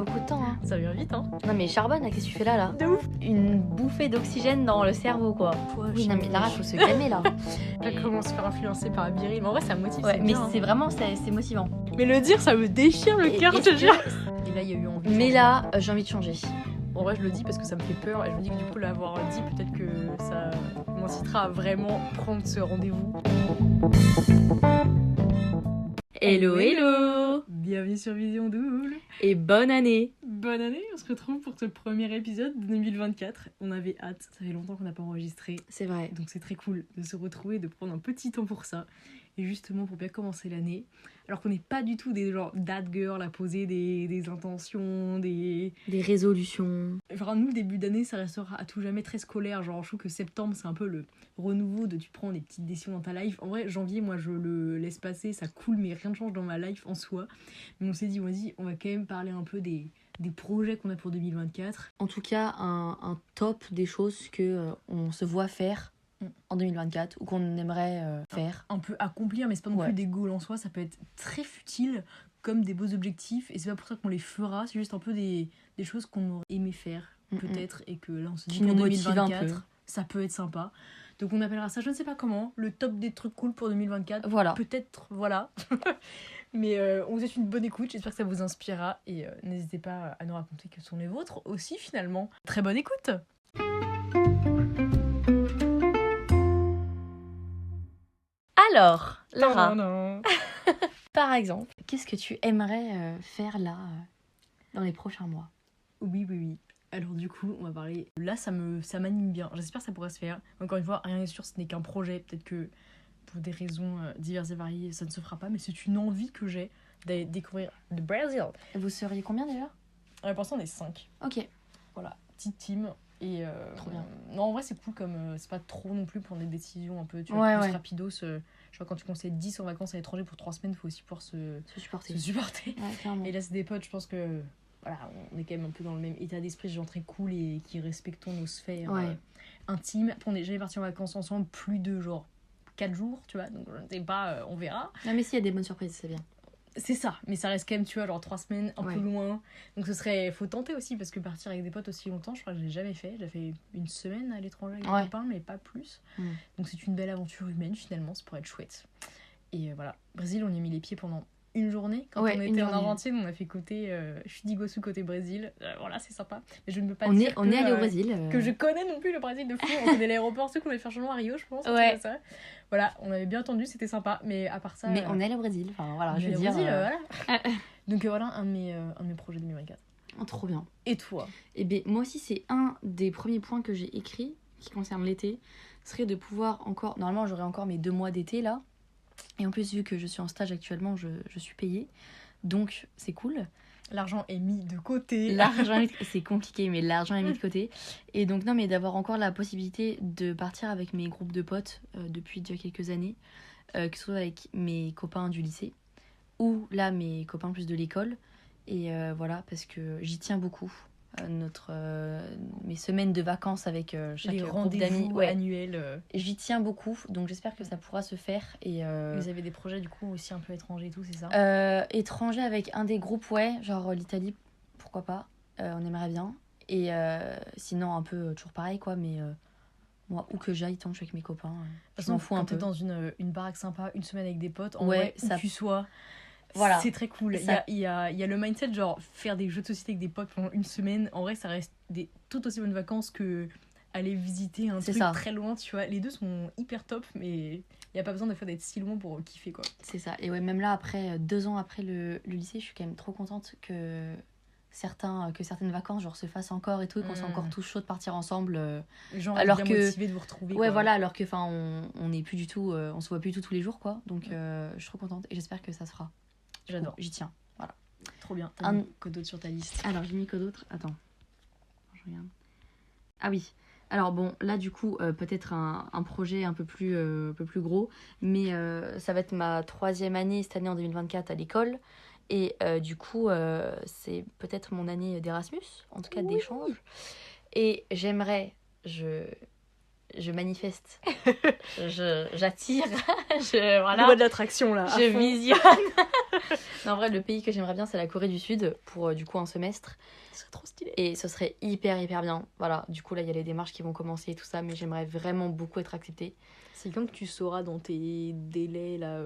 beaucoup de temps, hein. Ça vient vite, hein. Non mais charbonne, qu'est-ce que tu fais là De ouf. Une bouffée d'oxygène dans le cerveau, quoi. Oui, non mais Lara, faut se calmer, là. Comment se faire influencer par Biril. Mais en vrai, ça motive, Ouais, c'est mais bien, hein. c'est vraiment, c'est motivant. Mais le dire, ça me déchire le cœur, je te jure. Et là, il y a eu envie. Mais là, j'ai envie de changer. En vrai, je le dis parce que ça me fait peur et je me dis que du coup, l'avoir dit, peut-être que ça m'incitera à vraiment prendre ce rendez-vous. Hello, hello. Bienvenue sur Vision Double. Et bonne année. Bonne année, on se retrouve pour ce premier épisode de 2024. On avait hâte, ça fait longtemps qu'on n'a pas enregistré. C'est vrai. Donc c'est très cool de se retrouver, de prendre un petit temps pour ça. Et justement pour bien commencer l'année. Alors qu'on n'est pas du tout des genre that girl à poser des intentions, des résolutions. Enfin, nous, début d'année, ça restera à tout jamais très scolaire. Genre, je trouve que septembre, c'est un peu le renouveau de tu prends des petites décisions dans ta life. En vrai, janvier, moi, je le laisse passer, ça coule, mais rien ne change dans ma life en soi. Mais on s'est dit, vas-y, on va quand même parler un peu des projets qu'on a pour 2024. En tout cas, un top des choses que on se voit faire en 2024 ou qu'on aimerait faire. Un peu accomplir, mais c'est pas non plus des goals en soi. Ça peut être très futile comme des beaux objectifs. Et c'est pas pour ça qu'on les fera. C'est juste un peu des choses qu'on aurait aimé faire, peut-être. Et que là, on se dit qui pour nous motive 2024, un peu. ça peut être sympa. Donc on appellera ça, je ne sais pas comment, le top des trucs cool pour 2024. Voilà. Peut-être, voilà. Mais on vous souhaite une bonne écoute. J'espère que ça vous inspirera. Et n'hésitez pas à nous raconter quels sont les vôtres aussi, finalement. Très bonne écoute. Alors, Lara, Non. par exemple, qu'est-ce que tu aimerais faire là, dans les prochains mois ? Oui. Alors du coup, on va parler... Là, ça m'anime bien. J'espère que ça pourra se faire. Encore une fois, rien n'est sûr, ce n'est qu'un projet. Peut-être que pour des raisons diverses et variées, ça ne se fera pas. Mais c'est une envie que j'ai d'aller découvrir le Brésil. Vous seriez combien déjà ? Pour l'instant, on est 5. Ok. Voilà, petite team. Et Trop bien. Non, en vrai, c'est cool comme c'est pas trop non plus pour des décisions un peu, tu Ouais, plus ouais. rapidos. Je vois, quand tu conseilles 10 en vacances à l'étranger pour 3 semaines, il faut aussi pouvoir se supporter. supporter. Ouais, clairement. Et là, c'est des potes, je pense que voilà, on est quand même un peu dans le même état d'esprit, des gens très cool et qui respectons nos sphères intimes. Après, on n'est jamais partis en vacances ensemble plus de genre 4 jours, tu vois, donc je ne sais pas, on verra. Non, mais s'il y a des bonnes surprises, c'est bien. C'est ça, mais ça reste quand même, tu vois, genre 3 semaines, un peu loin. Donc faut tenter aussi, parce que partir avec des potes aussi longtemps, je crois que je l'ai jamais fait. J'ai fait une semaine à l'étranger avec des copains, mais pas plus. Donc c'est une belle aventure humaine, finalement, ça pourrait être chouette. Et voilà, Brésil, on y a mis les pieds pendant une journée. Quand on était en Argentine, on a fait côté Chudiguossu, côté Brésil. Voilà, c'est sympa. Mais je ne peux pas dire on est allé au Brésil. Que je connais non plus le Brésil de fou. On connaît l'aéroport, ceux qu'on allait faire changement à Rio, je pense. Ouais. Ça. Voilà, on avait bien entendu, c'était sympa. Mais à part ça... Mais on est allé au Brésil. Enfin, voilà, je veux dire... Brésil, voilà. Donc voilà, un de mes projets 2024. Oh, trop bien. Et toi ? Eh bien, moi aussi, c'est un des premiers points que j'ai écrit qui concerne l'été. Ce serait de pouvoir encore... Normalement, j'aurais encore mes 2 mois d'été, là. Et en plus, vu que je suis en stage actuellement, je suis payée. Donc, c'est cool. L'argent est mis de côté. C'est compliqué, mais l'argent est mis de côté. Et donc, non, mais d'avoir encore la possibilité de partir avec mes groupes de potes depuis déjà quelques années, que ce soit avec mes copains du lycée, ou là, mes copains plus de l'école. Et voilà, parce que j'y tiens beaucoup. Mes semaines de vacances avec chaque groupe d'amis annuels. J'y tiens beaucoup, donc j'espère que ça pourra se faire. Et vous avez des projets du coup aussi un peu étrangers et tout, c'est ça ? Étrangers avec un des groupes, genre l'Italie, pourquoi pas, on aimerait bien. Et sinon un peu toujours pareil quoi, mais moi où que j'aille, tant que je suis avec mes copains, je m'en fous un peu. Quand t'es dans une baraque sympa, une semaine avec des potes, en vrai, où tu sois... Voilà. C'est très cool. Il y a le mindset, genre faire des jeux de société avec des potes pendant une semaine. En vrai, ça reste des tout aussi bonnes vacances que aller visiter un truc très loin, tu vois. Les deux sont hyper top, mais il n'y a pas besoin de faire d'être si loin pour kiffer, quoi. C'est ça. Et ouais, même là, après 2 ans après le lycée, je suis quand même trop contente que certaines vacances genre se fassent encore et tout, et qu'on soit encore tous chauds de partir ensemble. Genre alors bien motivés de vous retrouver. Ouais, voilà, alors que on n'est plus du tout, on se voit plus du tout tous les jours, quoi. Donc je suis trop contente et j'espère que ça se fera. J'adore. J'y tiens. Voilà. Trop bien. T'as mis quoi d'autre sur ta liste ? Alors, j'ai mis quoi d'autre ? Attends. Je regarde. Ah oui. Alors bon, là du coup, peut-être un projet un peu plus gros. Mais ça va être ma 3e année cette année en 2024 à l'école. Et du coup, c'est peut-être mon année d'Erasmus, en tout cas d'échange. Et j'aimerais... je manifeste. J'attire. Voilà. Le mode de l'attraction, là. Je visionne. Non, en vrai, le pays que j'aimerais bien, c'est la Corée du Sud pour du coup un semestre. Ce serait trop stylé. Et ce serait hyper bien. Voilà, du coup là, il y a les démarches qui vont commencer et tout ça, mais j'aimerais vraiment beaucoup être acceptée. C'est quand que tu sauras dans tes délais, là,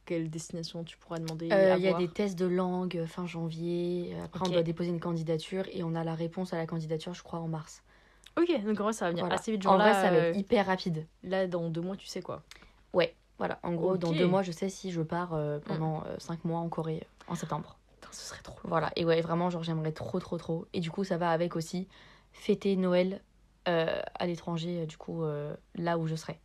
quelle destination tu pourras demander Il y a des tests de langue fin janvier. Après, on doit déposer une candidature et on a la réponse à la candidature, je crois, en mars. Ok, donc en vrai, ça va venir assez vite. Genre en là, vrai, ça va être hyper rapide. Là, dans 2 mois, tu sais quoi. Ouais, voilà. En gros, dans 2 mois, je sais si je pars pendant 5 mois en Corée en septembre. Putain, ce serait trop. Voilà, et ouais, vraiment, genre, j'aimerais trop. Et du coup, ça va avec aussi fêter Noël à l'étranger, du coup, là où je serai.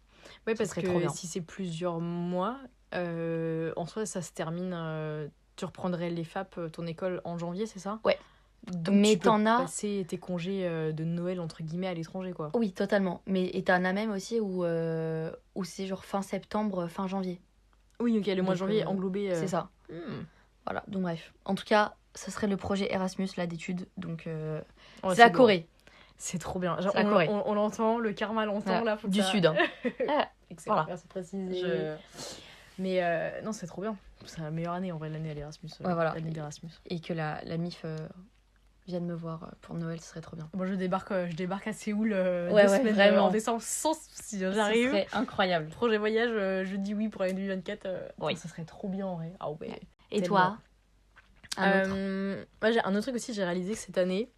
Ouais, parce que si c'est plusieurs mois, en soi, ça se termine. Tu reprendrais les FAP, ton école, en janvier, c'est ça ? Ouais. Donc mais tu peux passer tes congés de Noël, entre guillemets, à l'étranger, quoi. Oui, totalement. Mais et t'en as même aussi où c'est genre fin septembre, fin janvier. Oui, ok, le mois de janvier englobé. C'est ça. Voilà, donc bref. En tout cas, ce serait le projet Erasmus, là, d'études. Donc, c'est la Corée. C'est trop bien. Genre, on l'entend, le karma l'entend, là. Faut du Sud, hein. Excellent, voilà. Merci de préciser. Mais non, c'est trop bien. C'est la meilleure année, en vrai, l'année à l'Erasmus. Voilà. L'année d'Erasmus. Et que la MIF vienne me voir pour Noël, ce serait trop bien. Moi, je débarque à Séoul 2 semaines vraiment. En décembre, sans souci. J'arrive. Ce serait incroyable. Projet voyage, je dis oui pour l'année 2024. Oui. Ça serait trop bien, en vrai. Ah ouais. Et toi moi, j'ai un autre truc aussi, j'ai réalisé que cette année,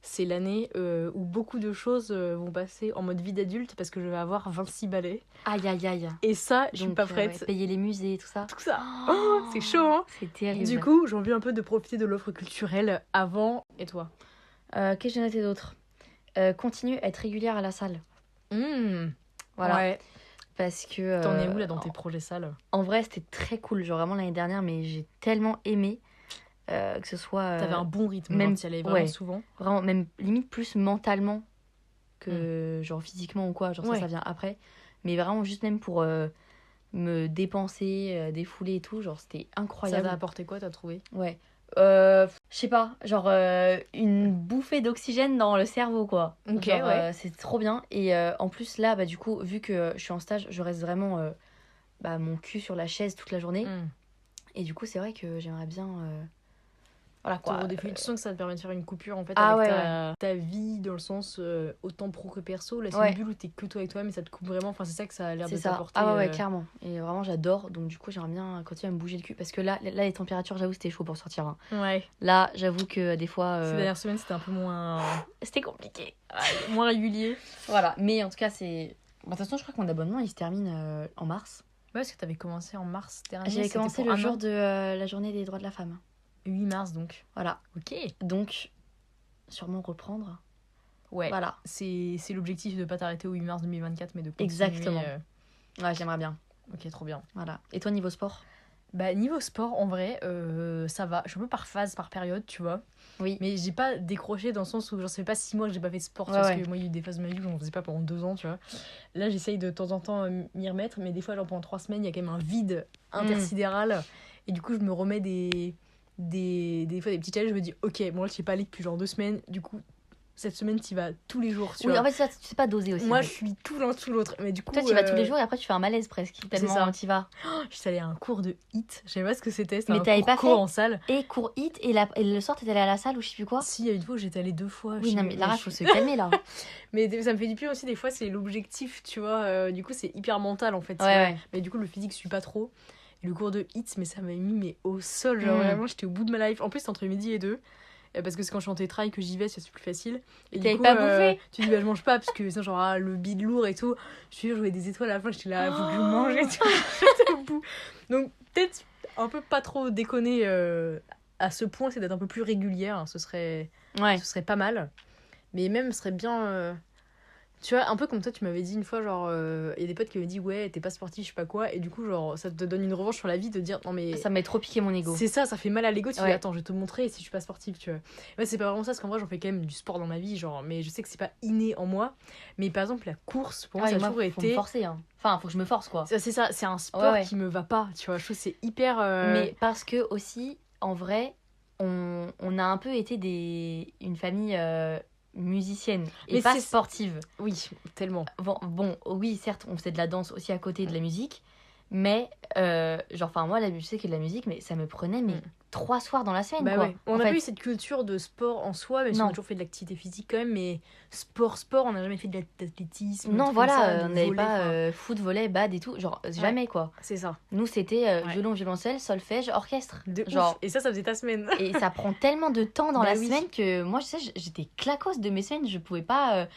c'est l'année où beaucoup de choses vont passer en mode vie d'adulte parce que je vais avoir 26 balais. Aïe. Et ça, je suis pas prête. Ouais, payer les musées et tout ça. Tout ça. Oh, c'est chaud, hein. C'est terrible. Du coup, j'ai envie un peu de profiter de l'offre culturelle avant. Et toi ? Qu'est-ce que j'ai noté d'autre ? Continue à être régulière à la salle. Voilà. Ouais. Parce que... T'en es où là dans tes projets salles ? En vrai, c'était très cool. Genre vraiment l'année dernière, mais j'ai tellement aimé que ce soit... T'avais un bon rythme, même tu y allais vraiment souvent. Vraiment, même limite plus mentalement que genre physiquement ou quoi. Genre ça vient après. Mais vraiment juste même pour me dépenser, défouler et tout. Genre c'était incroyable. Ça t'a apporté quoi, t'as trouvé ? Ouais. Je sais pas, genre une bouffée d'oxygène dans le cerveau, quoi. Ok, genre, c'est trop bien. Et en plus, là, bah, du coup, vu que je suis en stage, je reste vraiment mon cul sur la chaise toute la journée. Et du coup, c'est vrai que j'aimerais bien... Voilà, quoi. Tu sens que ça te permet de faire une coupure, en fait, avec ta vie, dans le sens autant pro que perso. Là, c'est une bulle où t'es que toi avec toi, mais ça te coupe vraiment. Enfin, c'est ça que ça a l'air de t'apporter. Ah ouais, clairement. Et vraiment, j'adore. Donc, du coup, j'aimerais bien continuer à me bouger le cul. Parce que là les températures, j'avoue, c'était chaud pour sortir. Hein. Ouais. Là, j'avoue que des fois... Ces dernières semaines, c'était un peu moins... C'était compliqué. Moins régulier. Voilà. Mais en tout cas, c'est... De toute façon, je crois que mon abonnement, il se termine en mars. Ouais, parce que t'avais commencé en mars dernier. J'avais commencé le jour de la journée des droits de la femme. 8 mars, donc. Voilà. Ok. Donc, sûrement reprendre. Ouais. Voilà. C'est l'objectif de ne pas t'arrêter au 8 mars 2024, mais de continuer. Exactement. Ouais, j'aimerais bien. Ok, trop bien. Voilà. Et toi, niveau sport ? Bah, niveau sport, en vrai, ça va. Je suis un peu par phase, par période, tu vois. Oui. Mais j'ai pas décroché dans le sens où, genre, ça fait pas 6 mois que j'ai pas fait de sport. Parce que moi, il y a eu des phases de ma vie où j'en faisais pas pendant 2 ans, tu vois. Là, j'essaye de temps en temps m'y remettre, mais des fois, genre, pendant 3 semaines, il y a quand même un vide intersidéral. Et du coup, je me remets des fois des petits challenges, je me dis ok, bon là je suis pas allée depuis genre 2 semaines, du coup cette semaine tu vas tous les jours, tu vois. En fait ça, tu sais pas doser aussi. Moi je suis tout l'un tout l'autre, mais du coup toi tu vas tous les jours et après tu fais un malaise presque tellement tu vas. Je suis allée à un cours de HIIT, je savais pas ce que c'était, mais t'avais pas fait en salle et cours HIIT et le soir t'es allée à la salle ou je sais plus quoi. Si, il y a une fois où j'étais allée 2 fois. Oui non mais Lara faut se calmer là. Mais ça me fait du bien aussi, des fois c'est l'objectif, tu vois, du coup c'est hyper mental en fait. Ouais. Mais du coup le physique je suis pas trop. Le cours de HIIT, mais ça m'a mis au sol, genre vraiment j'étais au bout de ma life. En plus c'est entre midi et 2, parce que c'est quand je suis en télétravail que j'y vais, c'est plus facile. Et t'avais pas bouffé tu dis bah je mange pas parce que sinon genre le bide lourd et tout. Je suis jouer des étoiles à la fin, j'étais là, faut que je mange et tout. J'étais au bout. Donc peut-être un peu pas trop déconner à ce point, c'est d'être un peu plus régulière, hein, ce serait pas mal. Mais même ce serait bien... Tu vois, un peu comme toi, tu m'avais dit une fois, genre, il y a des potes qui m'avaient dit, ouais, t'es pas sportif, je sais pas quoi, et du coup, genre, ça te donne une revanche sur la vie de dire, non mais. Ça m'a trop piqué mon ego. C'est ça fait mal à l'ego, tu dis, attends, je vais te montrer si je suis pas sportive, tu vois. Ouais, c'est pas vraiment ça, parce qu'en vrai, j'en fais quand même du sport dans ma vie, genre, mais je sais que c'est pas inné en moi. Mais par exemple, la course, pour moi, ça a toujours été. Faut me forcer, hein. Enfin, faut que je me force, quoi. C'est ça, c'est un sport qui me va pas, tu vois, je trouve que c'est hyper. Mais parce que aussi, en vrai, on a un peu été une famille. musicienne et Mais pas c'est- sportive. Oui, tellement. Bon, oui, certes, on faisait de la danse aussi à côté de la musique, mais moi, je sais que de la musique, mais ça me prenait 3 soirs dans la semaine, Bah quoi. ouais. On n'a pas eu cette culture de sport en soi, même si on a toujours fait de l'activité physique quand même, mais sport, on n'a jamais fait de l'athlétisme. Non, voilà, on n'avait n'avait pas foot, volley, bad et tout, genre jamais, quoi. C'est ça. Nous, c'était violon, violoncelle, solfège, orchestre. Genre. Et ça faisait ta semaine. Et ça prend tellement de temps dans la semaine que moi, je sais, j'étais claquos de mes semaines, je pouvais pas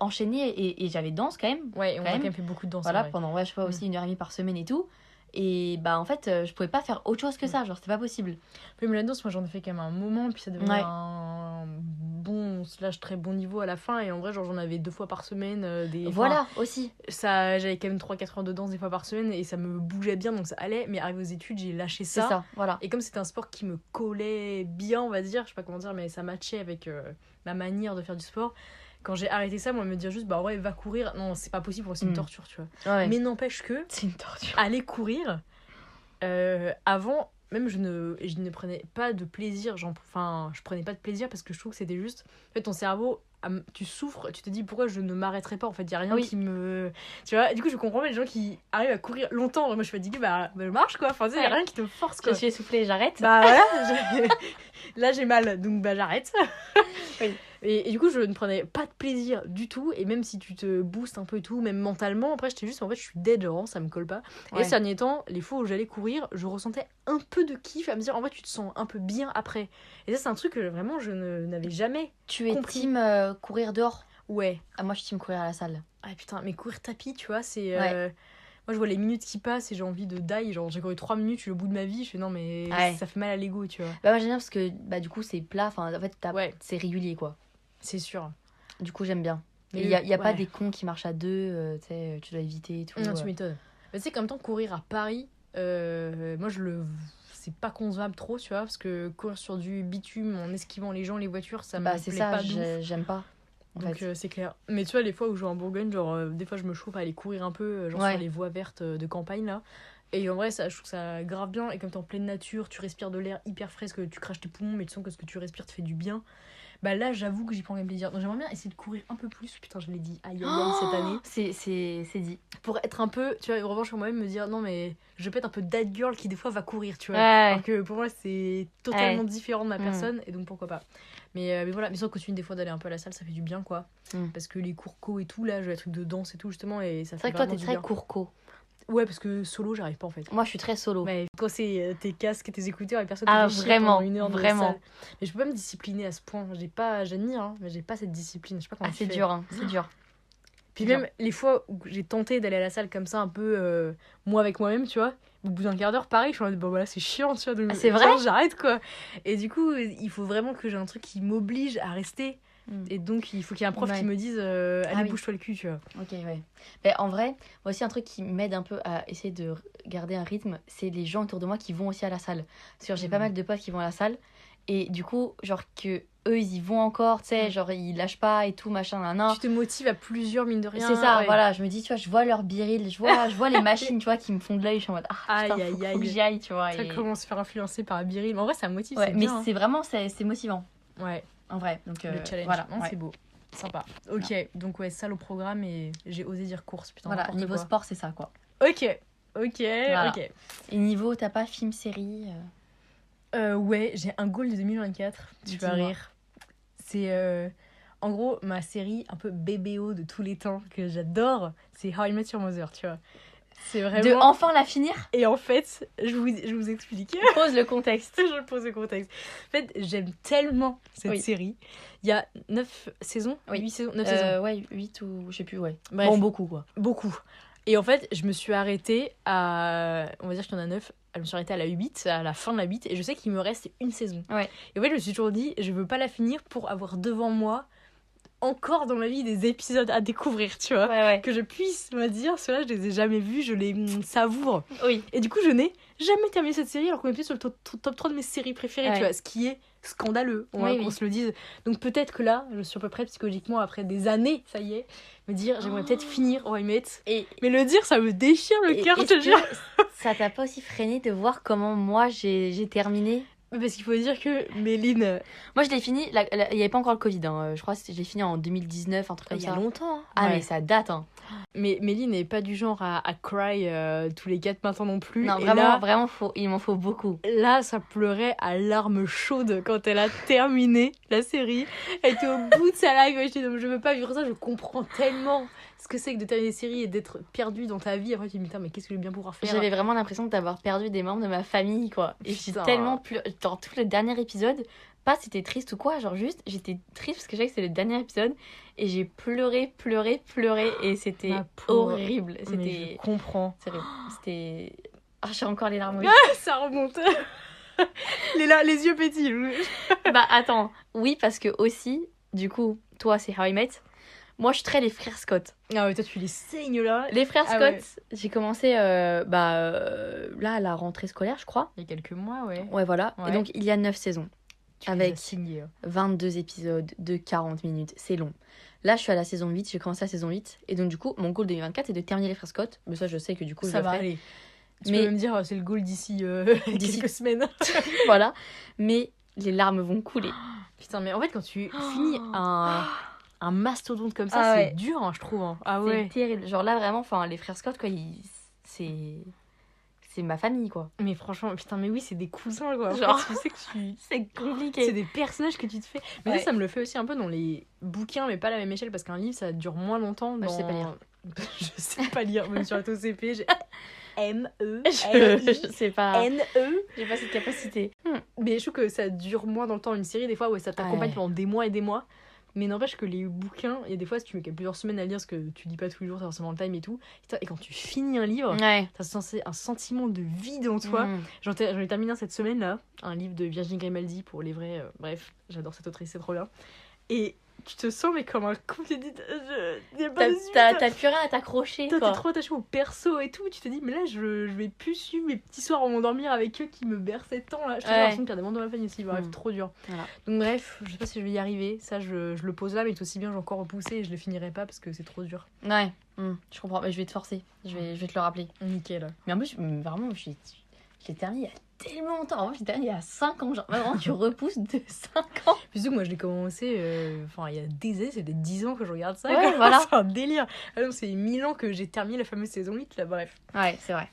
enchaîner et j'avais danse quand même. Ouais, on a quand même fait beaucoup de danse. Voilà, pendant, je sais pas, aussi 1h30 par semaine et tout. Et bah en fait, je pouvais pas faire autre chose que ça, genre c'était pas possible. Mais la danse, moi j'en ai fait quand même un moment, puis ça devenait un bon / très bon niveau à la fin. Et en vrai, genre j'en avais 2 fois par semaine. Voilà, aussi. J'avais quand même 3-4 heures de danse des fois par semaine et ça me bougeait bien, donc ça allait. Mais arrivé aux études, j'ai lâché ça. C'est ça, voilà. Et comme c'était un sport qui me collait bien, on va dire, je sais pas comment dire, mais ça matchait avec ma manière de faire du sport. Quand j'ai arrêté ça, moi, me dire juste, bah ouais, va courir. Non, c'est pas possible, c'est une torture, tu vois. Ouais. Mais n'empêche que, c'est une torture. Aller courir, avant, même je ne prenais pas de plaisir. Je prenais pas de plaisir parce que je trouve que c'était juste. En fait, ton cerveau, tu souffres, tu te dis pourquoi je ne m'arrêterai pas. En fait, il y a rien qui me. Tu vois, du coup, je comprends pas les gens qui arrivent à courir longtemps. Moi, je suis fatiguée, bah, marche quoi. Enfin, il y a rien qui te force quoi. Je suis essoufflée, j'arrête. Bah voilà, là j'ai mal, donc bah j'arrête. Oui. Et du coup, je ne prenais pas de plaisir du tout. Et même si tu te boostes un peu et tout, même mentalement, après, j'étais juste, en fait, je suis dead, genre, ça me colle pas. Et ces derniers temps, les fois où j'allais courir, je ressentais un peu de kiff à me dire, en fait, tu te sens un peu bien après. Et ça, c'est un truc que vraiment, je n'avais jamais Tu es compris. team courir dehors? Ouais. Ah, moi, je suis team courir à la salle. Ah putain, mais courir tapis, tu vois, c'est... Moi, je vois les minutes qui passent et j'ai envie de die. Genre, j'ai couru 3 minutes, je suis au bout de ma vie. Je fais non, mais ça fait mal à l'ego, tu vois. Bah, moi, j'aime bien parce que, bah, du coup, c'est plat. Enfin, en fait, c'est régulier, quoi. C'est sûr. Du coup, j'aime bien. Mais il y a pas des cons qui marchent à deux, tu dois éviter et tout. Non, tu m'étonnes. Mais tu sais qu'en même temps, courir à Paris, moi, c'est pas concevable trop, tu vois, parce que courir sur du bitume en esquivant les gens, les voitures, ça me plaît pas d'ouf. J'aime pas. Donc c'est clair. Mais tu vois, les fois où je vais en Bourgogne, genre des fois je me chauffe à aller courir un peu, genre sur les voies vertes de campagne là. Et en vrai, je trouve ça grave bien. Et comme t'es en pleine nature, tu respires de l'air hyper frais, que tu craches tes poumons, mais tu sens que ce que tu respires te fait du bien. Bah là, j'avoue que j'y prends quand même plaisir. Donc j'aimerais bien essayer de courir un peu plus. Putain, je l'ai dit, aïe cette année. C'est dit. Pour être un peu, tu vois, une revanche sur moi-même, me dire non, mais je peux être un peu that girl qui des fois va courir, tu vois. Alors que pour moi, c'est totalement différent de ma personne, et donc pourquoi pas. Mais voilà, mais sans continue des fois d'aller un peu à la salle, ça fait du bien, quoi. Parce que les cours co et tout, là, j'ai des trucs de danse et tout, justement, et ça fait vraiment du bien. C'est vrai que toi, t'es très cours co. Ouais, parce que solo, j'arrive pas en fait. Moi, je suis très solo. Mais quand c'est tes casques et tes écouteurs et personne te fait vraiment, chier pendant 1 heure dans vraiment. la salle. Mais je peux pas me discipliner à ce point. J'admire, hein, mais j'ai pas cette discipline. Je sais pas comment c'est dur, hein, c'est dur. Puis même les fois où j'ai tenté d'aller à la salle comme ça, un peu moi avec moi-même, tu vois, au bout d'un quart d'heure, pareil, je suis en mode, bon voilà, c'est chiant, tu vois. Donc, c'est vrai, j'arrête quoi. Et du coup, il faut vraiment que j'ai un truc qui m'oblige à rester. Et donc, il faut qu'il y ait un prof qui me dise allez, bouge-toi le cul, tu vois. Ok, ouais. Mais en vrai, moi aussi, un truc qui m'aide un peu à essayer de garder un rythme, c'est les gens autour de moi qui vont aussi à la salle. Parce que j'ai pas mal de potes qui vont à la salle. Et du coup, genre que eux, ils y vont encore, tu sais, genre ils lâchent pas et tout, machin, nan. Tu te motives à plusieurs, mine de rien. C'est ça, voilà. Je me dis, tu vois, je vois leur biril, je vois les machines, tu vois, qui me font de l'œil. Je suis en mode, putain, faut que j'y aille, tu vois. Ça commence à se faire influencer par un biril. Mais en vrai, ça me motive, ouais, c'est mais bien. c'est vraiment, c'est motivant. Ouais. En vrai, donc le challenge, voilà, c'est beau. Sympa. Ok, donc salle au programme et j'ai osé dire course, putain. Voilà, niveau sport, c'est ça, quoi. Ok. Voilà. Et niveau, t'as pas film, série Ouais, j'ai un goal de 2024. Tu vas rire. C'est en gros ma série un peu BBO de tous les temps que j'adore. C'est How I Met Your Mother, tu vois. C'est vraiment... De enfin la finir. Et en fait, je vous explique. Pose le contexte. Je pose le contexte. En fait, j'aime tellement cette série. Il y a 9 saisons 8 saisons 9 saisons. Ouais, 8 ou je sais plus, ouais. Bref, bon, beaucoup, quoi. Beaucoup. Et en fait, je me suis arrêtée à... On va dire qu'il y en a 9. Je me suis arrêtée à la 8, à la fin de la 8. Et je sais qu'il me reste une saison. Ouais. Et en fait, je me suis toujours dit, je veux pas la finir pour avoir devant moi encore dans ma vie des épisodes à découvrir, tu vois. Ouais. Que je puisse me dire, ceux-là, je les ai jamais vus, je les savoure. Oui. Et du coup, je n'ai jamais terminé cette série alors qu'on est plus sur le top 3 de mes séries préférées, tu vois. Ce qui est scandaleux, qu'on se le dise. Donc peut-être que là, je suis à peu près psychologiquement, après des années, ça y est, me dire, j'aimerais peut-être finir How I Met. Mais le dire, ça me déchire le cœur, je te jure. Ça t'a pas aussi freiné de voir comment moi j'ai terminé? Parce qu'il faut dire que Méline... Moi, je l'ai fini... Il n'y avait pas encore le Covid. Hein. Je crois que je l'ai fini en 2019, un truc comme ça. Il y a longtemps. Ah, mais ça date. Hein. Mais Méline n'est pas du genre à cry tous les 4 matins non plus. Non, et vraiment, là, vraiment, il m'en faut beaucoup. Là, ça pleurait à larmes chaudes quand elle a terminé la série. Elle était au bout de sa life. Je dis, je veux pas vivre ça, je comprends tellement ce que c'est que de terminer une série et d'être perdu dans ta vie. Après, tu te dis, mais qu'est-ce que je vais bien pouvoir faire? J'avais vraiment l'impression d'avoir perdu des membres de ma famille, quoi. Et j'ai tellement pleuré. Dans tout le dernier épisode, pas c'était triste ou quoi, genre juste, j'étais triste parce que je savais que c'était le dernier épisode. Et j'ai pleuré. Et c'était horrible. Mais je comprends. C'est horrible. C'était... Ah, j'ai encore les larmes. Ça remonte. les yeux pétillent. Bah, attends. Oui, parce que aussi, du coup, toi, c'est How I Met. Moi, je suis très les frères Scott. Ah ouais, toi, tu les saignes là. Les frères Scott, j'ai commencé là à la rentrée scolaire, je crois. Il y a quelques mois, ouais. Ouais, voilà. Ouais. Et donc, il y a 9 saisons. Tu avec signé, 22 épisodes de 40 minutes. C'est long. Là, je suis à la saison 8. J'ai commencé la saison 8. Et donc, du coup, mon goal 2024, c'est de terminer les frères Scott. Mais ça, je sais que du coup, ça je va le ferai. aller. Tu peux me dire, c'est le goal d'ici quelques semaines. Voilà. Mais les larmes vont couler. Putain, mais en fait, quand tu finis un mastodonte comme ça, c'est dur, hein, je trouve. Hein. Ah ouais. C'est terrible. Genre là, vraiment, les frères Scott, quoi, c'est ma famille, quoi. Mais franchement, putain, mais oui, c'est des cousins, quoi. Genre, tu sais que c'est compliqué. C'est des personnages que tu te fais. Mais ça me le fait aussi un peu dans les bouquins, mais pas à la même échelle, parce qu'un livre, ça dure moins longtemps. Je sais pas lire. Je sais pas lire, même sur la TOCP, j'ai... M-E, je sais pas. N-E. J'ai pas cette capacité. Mais je trouve que ça dure moins dans le temps. Une série, des fois, ouais, ça t'accompagne pendant des mois et des mois. Mais n'empêche que les bouquins, il y a des fois, si tu mets plusieurs semaines à lire, parce que tu lis pas tous les jours, t'as forcément le time et tout. Et quand tu finis un livre, t'as un sentiment de vide en toi. J'en ai terminé un cette semaine là, un livre de Virginie Grimaldi pour les vrais. Bref, j'adore cette autrice, c'est trop bien. Et tu te sens mais comme un con, tu te dis t'as plus rien à t'accrocher, toi t'es trop attaché au perso et tout, tu te dis mais là je vais plus suivre mes petits soirs avant m'endormir avec eux qui me berçaient tant là. Je trouve l'impression qu'il y a des membres de ma famille aussi, bref, trop dur. Voilà. Donc bref, je sais pas si je vais y arriver, ça je le pose là, mais aussi bien j'ai encore repoussé et je le finirai pas parce que c'est trop dur. Je comprends, mais je vais te forcer, je vais te le rappeler. Nickel. Mais en plus vraiment je l'ai terminé il y a tellement longtemps. En fait, j'ai terminé il y a 5 ans. Genre, vraiment, tu repousses de 5 ans. Puis surtout, moi, je l'ai commencé il y a des années, c'est des 10 ans que je regarde ça. Ouais, voilà. C'est un délire. Alors, c'est 1000 ans que j'ai terminé la fameuse saison 8, là, bref. Ouais, c'est vrai.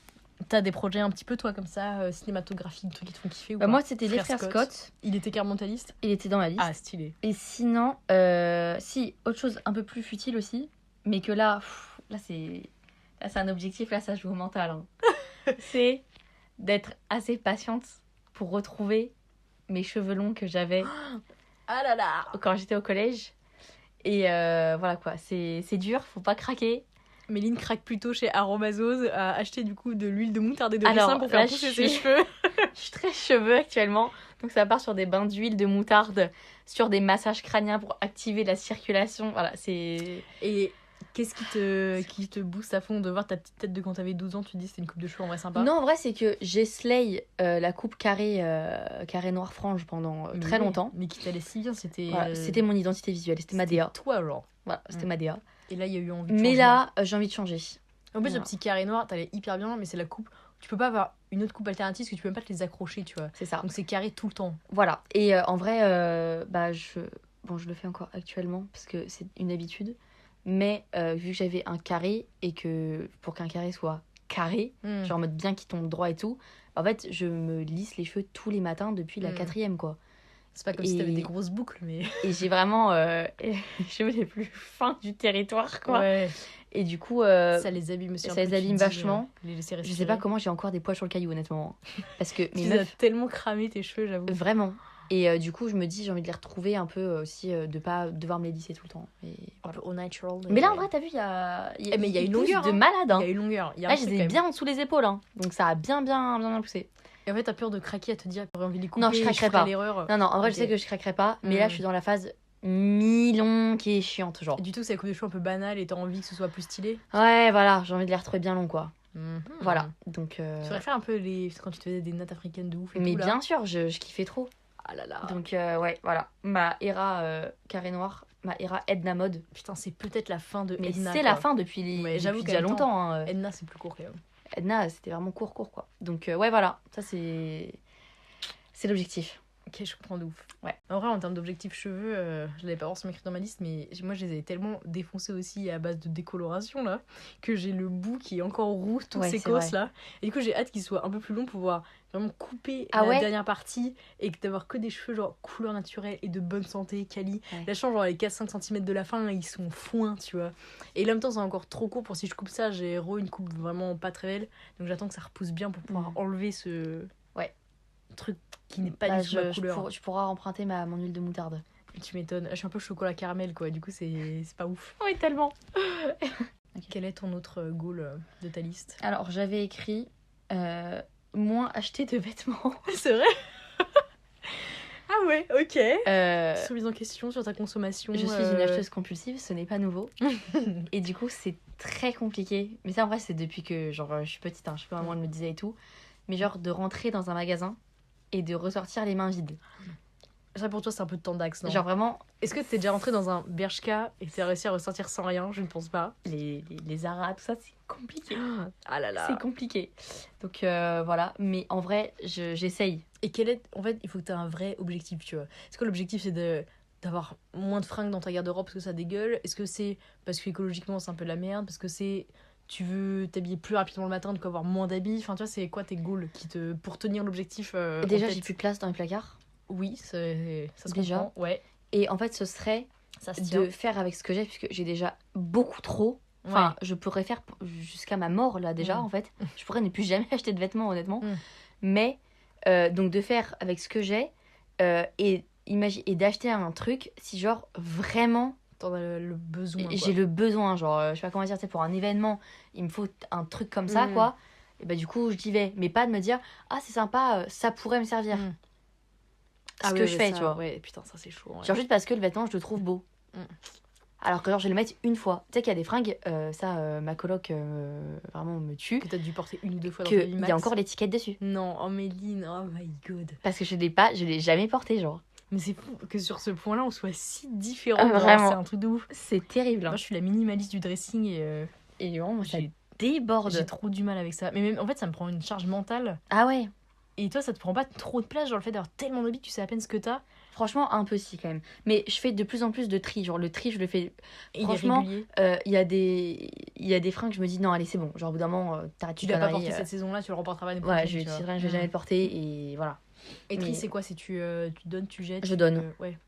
T'as des projets un petit peu, toi, comme ça, cinématographiques, trucs qui te font kiffer ou pas? Moi, c'était les frères Scott. Il était carrément ta liste? Il était dans ma liste. Ah, stylé. Et sinon, si, autre chose un peu plus futile aussi, mais que là c'est un objectif, là, ça joue au mental. Hein. C'est d'être assez patiente pour retrouver mes cheveux longs que j'avais quand j'étais au collège. Et voilà quoi, c'est dur, faut pas craquer. Méline craque plutôt chez Aromazose à acheter du coup de l'huile de moutarde et de ricin pour faire pousser ses cheveux. Je suis très cheveux actuellement, donc ça part sur des bains d'huile de moutarde, sur des massages crâniens pour activer la circulation. Voilà, c'est... Et qu'est-ce qui te booste à fond de voir ta petite tête de quand t'avais 12 ans? Tu te dis c'était une coupe de cheveux en vrai sympa? Non, en vrai, c'est que j'ai slay la coupe carré noir frange pendant très longtemps. Mais qui t'allait si bien, c'était... Voilà, c'était mon identité visuelle, c'était ma DA. Toi, genre. Voilà, c'était ma DA. Et là, il y a eu envie de changer. Mais là, j'ai envie de changer. En plus, le petit carré noir, t'allais hyper bien, mais c'est la coupe... Tu peux pas avoir une autre coupe alternative parce que tu peux même pas te les accrocher, tu vois. C'est ça. Donc c'est carré tout le temps. Voilà. Et en vrai, je le fais encore actuellement parce que c'est une habitude. Mais vu que j'avais un carré et que pour qu'un carré soit carré, genre en mode bien qui tombe droit et tout, en fait, je me lisse les cheveux tous les matins depuis la 4e, quoi. C'est pas comme si t'avais des grosses boucles, mais... Et j'ai vraiment les cheveux les plus fins du territoire, quoi. Ouais. Et du coup... ça les abîme aussi. Ça les abîme vachement. Je sais pas comment j'ai encore des poils sur le caillou, honnêtement. Parce que... tu as tellement cramé tes cheveux, j'avoue. Vraiment. Et du coup, je me dis, j'ai envie de les retrouver un peu aussi, de pas devoir me les lisser tout le temps. Et un peu au natural. Mais là, en vrai, t'as vu, il y a une longueur de malade. Hein. Il y a une longueur. Là, je les ai bien en dessous les épaules. Hein. Donc ça a bien poussé. Et en fait, t'as peur de craquer à te dire que t'aurais envie de les couper. Non, je craquerai pas. L'erreur. Non, en vrai, je sais que je craquerai pas. Mais là, je suis dans la phase mi-long qui est chiante, genre. Et du tout, c'est la coupe de cheveux un peu banale et t'as envie que ce soit plus stylé. Ouais, voilà, j'ai envie de les retrouver bien longs, quoi. Voilà, donc... Tu devrais faire un peu quand tu te faisais des nattes africaines de ouf et mais tout, là. bien sûr, je kiffais trop. Ah là là. Donc ouais, voilà. Ma era carré noir, ma era Edna mode. Putain, c'est peut-être la fin de mais Edna. Mais c'est la fin depuis déjà longtemps. Hein. Edna, c'est plus court quand même. Edna, c'était vraiment court, quoi. Donc ouais, voilà. Ça, c'est C'est l'objectif. Ok, je comprends de ouf. Ouais. En vrai, en termes d'objectifs cheveux, je l'avais pas forcément écrit dans ma liste, mais moi, je les avais tellement défoncés aussi à base de décoloration, là, que j'ai le bout qui est encore roux, toutes ces cosses, là. Et du coup, j'ai hâte qu'il soit un peu plus long pour pouvoir vraiment couper la dernière partie et d'avoir que des cheveux, genre, couleur naturelle et de bonne santé, quali. Ouais. Là, je sens, genre, les 4-5 cm de la fin, ils sont foins, tu vois. Et en même temps, c'est encore trop court pour si je coupe ça, j'ai une coupe vraiment pas très belle. Donc, j'attends que ça repousse bien pour pouvoir enlever ce... truc qui n'est pas du tout ma couleur. Tu pourras emprunter mon huile de moutarde. Tu m'étonnes. Je suis un peu chocolat caramel, quoi. Du coup, c'est pas ouf. Oui, tellement. Okay. Quel est ton autre goal de ta liste? Alors, j'avais écrit moins acheter de vêtements. C'est vrai? Ah ouais, ok. Soumise en question sur ta consommation. Je suis une acheteuse compulsive, ce n'est pas nouveau. Et du coup, c'est très compliqué. Mais ça, en vrai, c'est depuis que genre, je suis petite. Je sais pas, maman me le disait et tout. Mais genre, de rentrer dans un magasin et de ressortir les mains vides. Ça, pour toi, c'est un peu de temps d'axe, non? Genre vraiment... Est-ce que t'es déjà rentré dans un Bershka et t'as réussi à ressortir sans rien? Je ne pense pas. Les Zara, tout ça, c'est compliqué. Ah là là. C'est compliqué. Donc voilà. Mais en vrai, j'essaye. Et en fait, il faut que t'aies un vrai objectif, tu vois. Est-ce que l'objectif, c'est d'avoir moins de fringues dans ta garde-robe parce que ça dégueule? Est-ce que c'est parce que écologiquement, c'est un peu de la merde? Parce que c'est... Tu veux t'habiller plus rapidement le matin, donc avoir moins d'habits. Enfin, tu vois, c'est quoi tes goals pour tenir l'objectif déjà, j'ai plus de place dans les placards. Oui, ça se déjà. comprend. Ouais. Et en fait, ce serait de faire avec ce que j'ai, puisque j'ai déjà beaucoup trop. Enfin, je pourrais faire jusqu'à ma mort, là, déjà, en fait. Je pourrais ne plus jamais acheter de vêtements, honnêtement. Mais, donc, de faire avec ce que j'ai et d'acheter un truc si, genre, vraiment... T'en as le besoin, quoi. J'ai le besoin, genre, je sais pas comment dire, pour un événement, il me faut un truc comme ça, quoi. Et bah, du coup, j'y vais. Mais pas de me dire, ah, c'est sympa, ça pourrait me servir. Ce que je fais, ça, tu vois. Ouais, putain, ça, c'est chaud. Ouais. Genre, juste parce que le vêtement, je le trouve beau. Alors que, genre, je vais le mettre une fois. Tu sais qu'il y a des fringues, ma coloc vraiment me tue. Que t'as dû porter une ou deux fois dans ta vie, max. Il y a encore l'étiquette dessus. Non, oh Méline, oh my god. Parce que je l'ai jamais porté, genre. Mais c'est fou que sur ce point-là, on soit si différents. Vraiment. C'est un truc de ouf. C'est terrible. Moi, je suis la minimaliste du dressing et vraiment, moi, ça déborde. J'ai trop du mal avec ça. Mais même, en fait, ça me prend une charge mentale. Ah ouais. Et toi, ça te prend pas trop de place, genre le fait d'avoir tellement d'habits, tu sais à peine ce que t'as. Franchement, un peu si quand même. Mais je fais de plus en plus de tri. Genre le tri, je le fais. Et franchement, il y a des fringues, je me dis non, allez, c'est bon. Genre au bout d'un moment, t'arrêtes. Tu dois pas porter cette saison-là, tu le remporteras pas. Ouais, je vais jamais le porter et voilà. Et tri, c'est quoi? C'est tu donnes, tu jettes? Je donne. Ouais.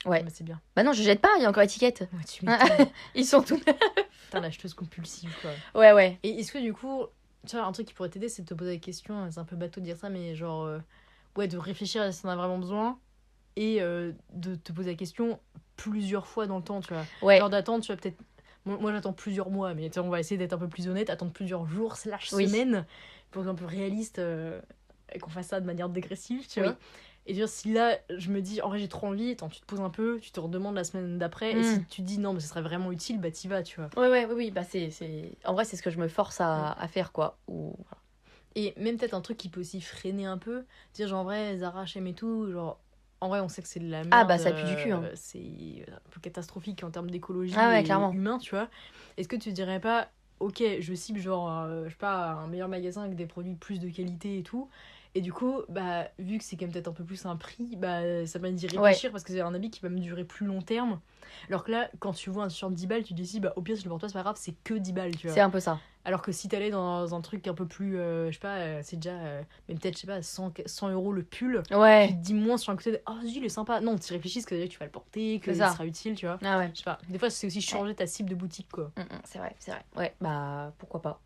Ouais. Bah, c'est bien. Bah non, je jette pas, il y a encore l'étiquette. Ouais, tu m'étonnes. Ils sont tout. Putain, l'acheteuse compulsive, quoi. Ouais. Et est-ce que du coup, tu vois, un truc qui pourrait t'aider, c'est de te poser la question, c'est un peu bateau de dire ça, mais genre, de réfléchir à si t'en as vraiment besoin et de te poser la question plusieurs fois dans le temps, tu vois. Ouais. Genre d'attendre, tu vois, peut-être. Moi, j'attends plusieurs mois, mais on va essayer d'être un peu plus honnête, attendre plusieurs jours, semaines, pour être un peu réaliste et qu'on fasse ça de manière dégressive, tu vois. Et dire, si là, je me dis, en vrai, j'ai trop envie, attends, tu te poses un peu, tu te redemandes la semaine d'après, et si tu te dis, non, mais ce serait vraiment utile, bah t'y vas, tu vois. Oui, bah c'est... En vrai, c'est ce que je me force à faire, quoi. Et même peut-être un truc qui peut aussi freiner un peu, dire, genre, en vrai, Zara, H&M et tout, genre, en vrai, on sait que c'est de la merde. Ah, bah ça pue du cul, hein. C'est un peu catastrophique en termes d'écologie clairement. humain, tu vois. Est-ce que tu dirais pas, ok, je cible, genre, je sais pas, un meilleur magasin avec des produits plus de qualité et tout. Et du coup, bah, vu que c'est quand même peut-être un peu plus un prix, bah, ça m'a dit réfléchir parce que c'est un habit qui va me durer plus long terme. Alors que là, quand tu vois un t-shirt 10 balles, tu te dis, bah, au pire, si je le porte pas, c'est pas grave, c'est que 10 balles, tu vois. C'est un peu ça. Alors que si t'allais dans un truc un peu plus, je sais pas, c'est déjà, même peut-être, je sais pas, 100 € le pull, tu te dis moins sur un côté de, oh, il est sympa. Non, tu réfléchis parce que tu vas le porter, que ça sera utile, tu vois. Ah ouais. Je sais pas. Des fois, c'est aussi changer ta cible de boutique, quoi. C'est vrai. Ouais, bah, pourquoi pas.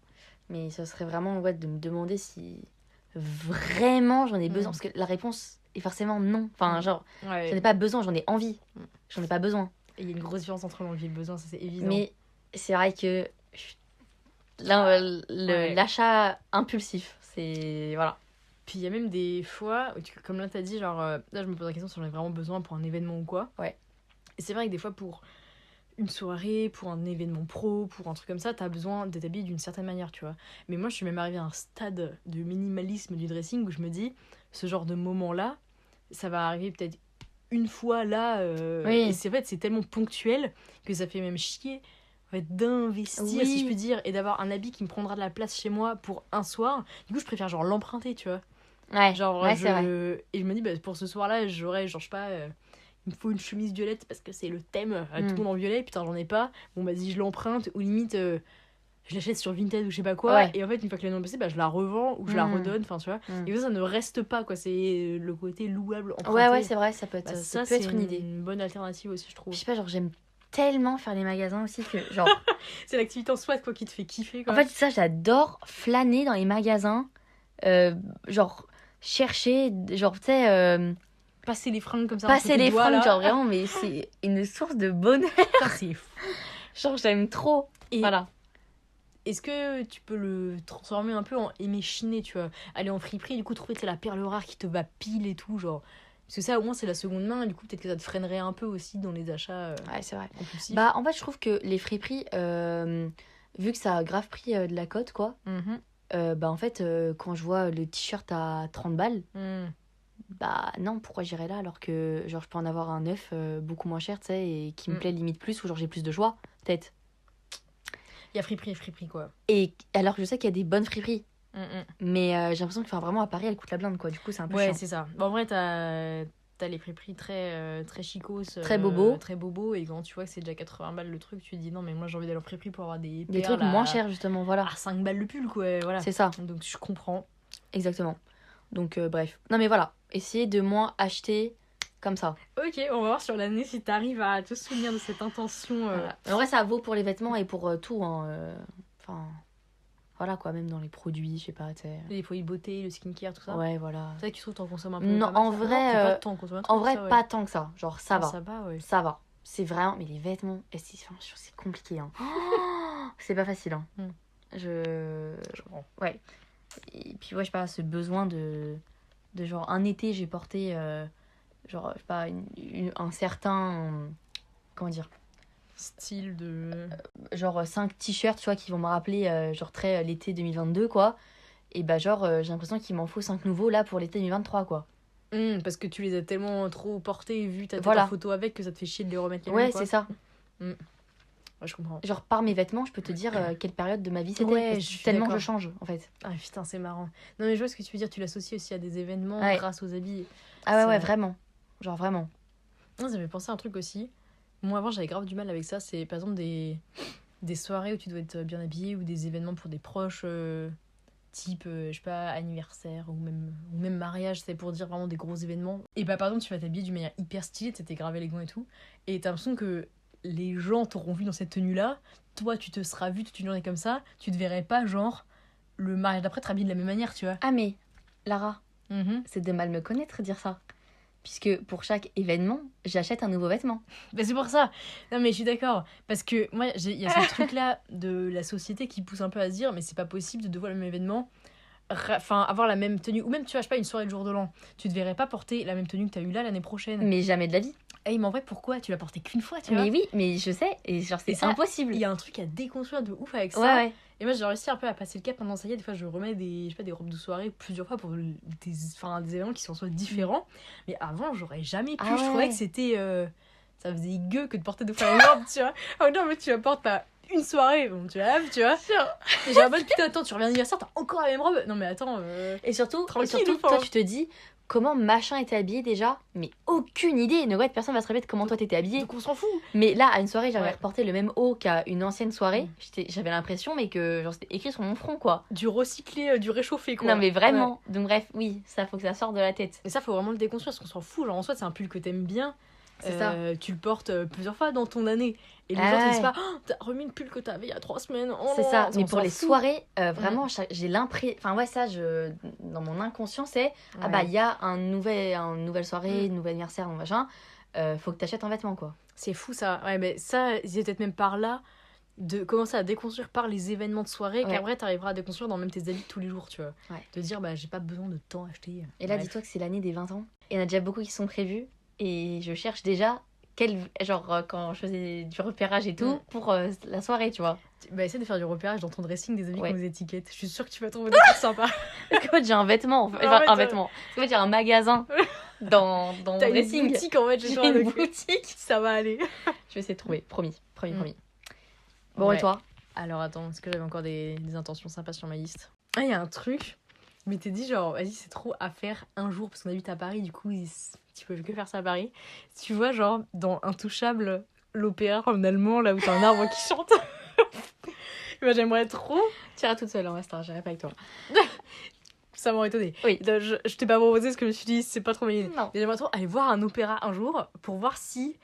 Mais ça serait vraiment, de me demander si vraiment j'en ai besoin. Parce que la réponse est forcément non. Enfin, genre, j'en ai pas besoin, j'en ai envie. J'en ai pas besoin. Et il y a une grosse différence entre l'envie et le besoin, ça c'est évident. Mais c'est vrai que l'achat impulsif, c'est... Voilà. Puis il y a même des fois, où comme là t'as dit, genre, là je me pose la question si j'en ai vraiment besoin pour un événement ou quoi. Ouais. Et c'est vrai que des fois pour une soirée, pour un événement pro, pour un truc comme ça, t'as besoin d'être habillé d'une certaine manière, tu vois. Mais moi je suis même arrivée à un stade de minimalisme du dressing où je me dis, ce genre de moment-là, ça va arriver peut-être une fois là, et c'est, en fait, c'est tellement ponctuel que ça fait même chier en fait, d'investir, si je puis dire, et d'avoir un habit qui me prendra de la place chez moi pour un soir. Du coup, je préfère genre l'emprunter, tu vois. Ouais, genre, ouais, c'est vrai. Et je me dis, bah, pour ce soir-là, j'aurais, genre, je sais pas, il me faut une chemise violette parce que c'est le thème, tout le monde en violet, putain, j'en ai pas. Bon, vas-y, je l'emprunte, ou limite, je l'achète sur Vinted ou je sais pas quoi, Ouais. et en fait, une fois que l'année est passée, bah, je la revends ou je la redonne, enfin, tu vois. Et ça ne reste pas, quoi, c'est le côté louable, emprunté. Ouais, c'est vrai, ça peut être, ça peut être une idée. Une bonne alternative aussi, je trouve. Je sais pas, genre, j'aime tellement faire les magasins aussi que, genre... c'est l'activité en soi, quoi, qui te fait kiffer, quoi. En fait, ça, j'adore flâner dans les magasins, genre, chercher, genre, tu sais... passer les fringues comme ça. Passer les fringues, genre, vraiment, mais c'est une source de bonheur. C'est fou. Genre, j'aime trop. Et voilà. Est-ce que tu peux le transformer un peu en aimer chiner, tu vois, aller en friperie, du coup trouver la perle rare qui te va pile et tout, genre, parce que ça au moins c'est la seconde main, et du coup peut-être que ça te freinerait un peu aussi dans les achats ouais, c'est vrai. compulsifs. Bah en fait je trouve que les friperies, vu que ça a grave pris de la cote quoi, bah en fait quand je vois le t-shirt à 30 balles, bah non, pourquoi j'irais là alors que genre je peux en avoir un neuf beaucoup moins cher, tu sais, et qui me plaît limite plus, ou genre j'ai plus de joie, peut-être. Il y a friperie et friperie, quoi. Et alors que je sais qu'il y a des bonnes friperies. Mais j'ai l'impression que vraiment à Paris, elle coûte la blinde, quoi. Du coup, c'est un peu chiant. Ouais, c'est ça. Bon, en vrai, t'as les friperies très chicos. Très bobo. Très bobo. Et quand tu vois que c'est déjà 80 balles le truc, tu te dis non, mais moi j'ai envie d'aller en friperie pour avoir des trucs moins chers, justement, voilà. À 5 balles le pull, quoi. Voilà. C'est ça. Donc je comprends. Exactement. Donc bref. Non, mais voilà. Essayez de moins acheter comme ça. Ok, on va voir sur l'année si t'arrives à te souvenir de cette intention. Voilà. En vrai, ça vaut pour les vêtements et pour tout. Enfin, voilà quoi, même dans les produits, je sais pas, tu sais. Les produits de beauté, le skincare, tout ça. Ouais, voilà. C'est vrai que tu trouves que t'en consommes un peu. Non, en vrai, pas tant, en vrai, pas tant que ça. Genre, ça va. Ça va, ouais. Ça va. C'est vraiment. Mais les vêtements, c'est compliqué. Hein. C'est pas facile. Hein. Je comprends. Ouais. Et puis, ouais, je sais pas, ce besoin de genre, un été, j'ai porté. Genre, je sais pas, un certain. Comment dire, style de. Genre 5 t-shirts, tu vois, qui vont me rappeler, genre, très l'été 2022, quoi. Et bah, genre, j'ai l'impression qu'il m'en faut 5 nouveaux là pour l'été 2023, quoi. Parce que tu les as tellement trop portés et vu ta photo avec que ça te fait chier de les remettre les mêmes, ouais, c'est ça. Ouais, je comprends. Genre, par mes vêtements, je peux te dire quelle période de ma vie c'était. Ouais, tellement je change, en fait. Ah putain, c'est marrant. Non, mais je vois ce que tu veux dire, tu l'associes aussi à des événements grâce aux habits. Ah ouais, vraiment. Genre, vraiment. Non, ça me fait penser à un truc aussi. Moi, avant, j'avais grave du mal avec ça. C'est par exemple des soirées où tu dois être bien habillé ou des événements pour des proches, type, je sais pas, anniversaire ou même mariage, c'est pour dire vraiment des gros événements. Et bah, par exemple, tu vas t'habiller d'une manière hyper stylée, t'es grave élégant et tout. Et t'as l'impression que les gens t'auront vu dans cette tenue-là. Toi, tu te seras vu toute une journée comme ça. Tu te verrais pas, genre, le mariage d'après, te habiller de la même manière, tu vois. Ah, mais, Lara, c'est de mal me connaître dire ça. Puisque pour chaque événement, j'achète un nouveau vêtement. Bah c'est pour ça. Non mais je suis d'accord. Parce que moi, il y a ce truc-là de la société qui pousse un peu à se dire mais c'est pas possible de devoir le même événement. Enfin, avoir la même tenue. Ou même, tu vois, je sais pas, une soirée le jour de l'an. Tu te verrais pas porter la même tenue que t'as eu là l'année prochaine. Mais jamais de la vie. Et mais en vrai, pourquoi tu l'as porté qu'une fois, tu vois. Mais oui, mais je sais. Et genre, c'est impossible. Il y a un truc à déconstruire de ouf avec ça. Ouais. Et moi, j'ai réussi un peu à passer le cap pendant ça y est. Des fois, je remets des robes de soirée plusieurs fois pour des événements qui sont soit différents. Mais avant, j'aurais jamais pu. Je trouvais que c'était. Ça faisait gueux que de porter deux fois la même robe, tu vois. Oh non, mais tu la portes pas une soirée, bon, tu la laves, tu vois. Et j'ai un bon putain, attends, tu reviens à l'anniversaire, t'as encore la même robe. Non, mais attends. Et surtout, toi, tu te dis. Comment machin était habillé déjà? Mais aucune idée. Personne va se rappeler de comment toi t'étais habillé. Donc on s'en fout. Mais là, à une soirée, j'avais reporté le même haut qu'à une ancienne soirée. J'avais l'impression, mais que genre, c'était écrit sur mon front, quoi. Du recyclé, du réchauffé, quoi. Non, mais vraiment. Ouais. Donc bref, oui, ça faut que ça sorte de la tête. Et ça, faut vraiment le déconstruire parce qu'on s'en fout. Genre en soi, c'est un pull que t'aimes bien. C'est ça. Tu le portes plusieurs fois dans ton année. Et les gens te disent pas, oh, t'as remis le pull que t'avais il y a 3 semaines. Oh, c'est ça. Mais pour les soirées, vraiment, j'ai l'impression. Enfin, ouais, ça, dans mon inconscient, c'est ah bah, il y a une nouvelle soirée, un nouvel anniversaire, un machin. Faut que t'achètes un vêtement, quoi. C'est fou, ça. Ouais, mais ça, ils étaient peut-être même par là de commencer à déconstruire par les événements de soirée, qu'après t'arriveras à déconstruire dans même tes habits de tous les jours, tu vois. Ouais. De dire, bah, j'ai pas besoin de temps acheter. Et là, dis-toi que c'est l'année des 20 ans. Et il y en a déjà beaucoup qui sont prévus. Et je cherche déjà quand je faisais du repérage et tout pour la soirée, tu vois. Bah, essaie de faire du repérage dans ton dressing des amis qui ont des étiquettes. Je suis sûre que tu vas trouver des trucs sympas. Parce qu'en fait, j'ai un vêtement. Un vêtement. Parce qu'en fait, j'ai un magasin dans mon dressing. Une boutique, en fait. J'ai une boutique. Ça va aller. Je vais essayer de trouver. Promis. Bon, et toi? Alors, attends, est-ce que j'avais encore des intentions sympas sur ma liste? Ah, il y a un truc. Mais t'es dit, genre, vas-y, c'est trop à faire un jour, parce qu'on habite à Paris, du coup, tu peux que faire ça à Paris. Tu vois, genre, dans Intouchable, l'opéra en allemand, là où t'as un arbre qui chante. Bah, j'aimerais trop. Tu iras toute seule, hein, Star, j'irai pas avec toi. Ça m'aurait étonné. Oui. Je t'ai pas proposé parce que je me suis dit, c'est pas trop ma idée. Non. Mais j'aimerais trop aller voir un opéra un jour pour voir si,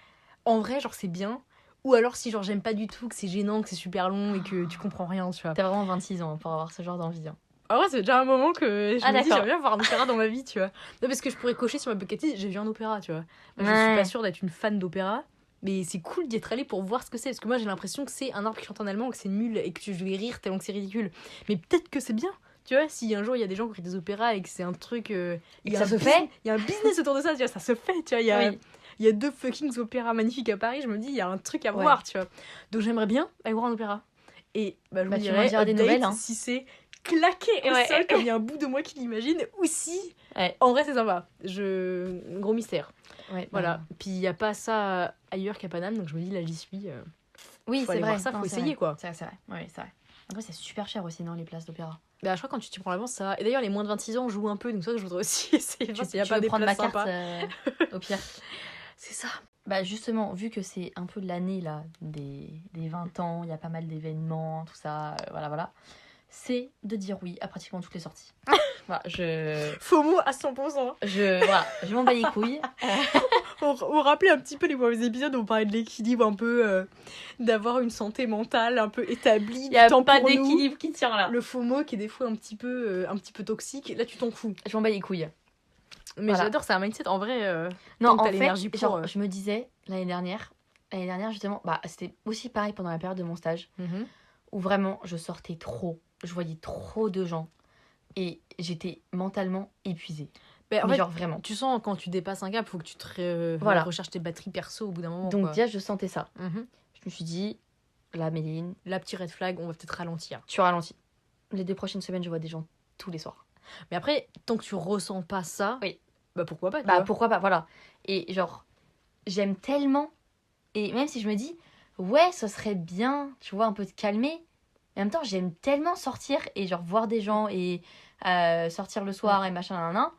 en vrai, genre, c'est bien. Ou alors si, genre, j'aime pas du tout, que c'est gênant, que c'est super long et que tu comprends rien, tu vois. T'as vraiment 26 ans pour avoir ce genre d'envie. Hein. En vrai, c'est déjà un moment que je me dis, d'accord. j'aimerais bien voir un opéra dans ma vie, tu vois. Non, parce que je pourrais cocher sur ma bucket list, j'ai vu un opéra, tu vois. Moi, je suis pas sûre d'être une fan d'opéra. Mais c'est cool d'y être allé pour voir ce que c'est. Parce que moi, j'ai l'impression que c'est un arbre qui chante en allemand, que c'est nul et que je vais rire tellement que c'est ridicule. Mais peut-être que c'est bien. Tu vois, si un jour il y a des gens qui écrivent des opéras et que c'est un truc. Ça se fait. Il y a un business autour de ça, tu vois, ça se fait. Tu vois, il y a 2 fucking opéras magnifiques à Paris. Je me dis, il y a un truc à voir, tu vois. Donc j'aimerais bien aller voir un opéra. Et bah, je me dirais des nouvelles, hein. si c'est claqué au sol, comme il y a un bout de moi qui l'imagine, ou si. En vrai, c'est sympa. Gros mystère. Ouais, voilà. Puis il n'y a pas ça ailleurs qu'à Paname, donc je me dis, là, j'y suis. Oui, faut c'est vrai. Voir ça, faut essayer, quoi. C'est vrai. Ouais, c'est vrai. Après, c'est super cher aussi, non, les places d'opéra. Bah, je crois que quand tu t'y prends l'avance, ça va. Et d'ailleurs, les moins de 26 ans jouent un peu, donc ça, je voudrais aussi essayer. Tu vas prendre ma carte au pire. C'est ça. Bah, justement, vu que c'est un peu l'année, là, des 20 ans, il y a pas mal d'événements, tout ça, voilà. C'est de dire oui à pratiquement toutes les sorties. Voilà, Faux mot à 100%. Je m'en bats les couilles. On rappelait un petit peu les premiers épisodes où on parlait de l'équilibre, un peu d'avoir une santé mentale un peu établie. Il n'y a pas d'équilibre qui tient là. Le faux mot qui est des fois un petit peu toxique. Là, tu t'en fous. Je m'en bats les couilles. Mais j'adore, c'est un mindset en vrai. Non, en fait, genre, je me disais l'année dernière justement, bah c'était aussi pareil pendant la période de mon stage, où vraiment je sortais trop, je voyais trop de gens et j'étais mentalement épuisée. Mais en fait, genre vraiment. Tu sens quand tu dépasses un cap, faut que tu te recharges tes batteries perso au bout d'un moment. Donc déjà, je sentais ça. Je me suis dit, là, Méline, la petite red flag, on va peut-être ralentir. Tu ralentis. Les 2 prochaines semaines, je vois des gens tous les soirs. Mais après, tant que tu ressens pas ça, bah pourquoi pas. Pourquoi pas, voilà. Et genre, j'aime tellement. Et même si je me dis, ouais, ce serait bien, tu vois, un peu te calmer. Mais en même temps, j'aime tellement sortir et genre voir des gens et sortir le soir et machin,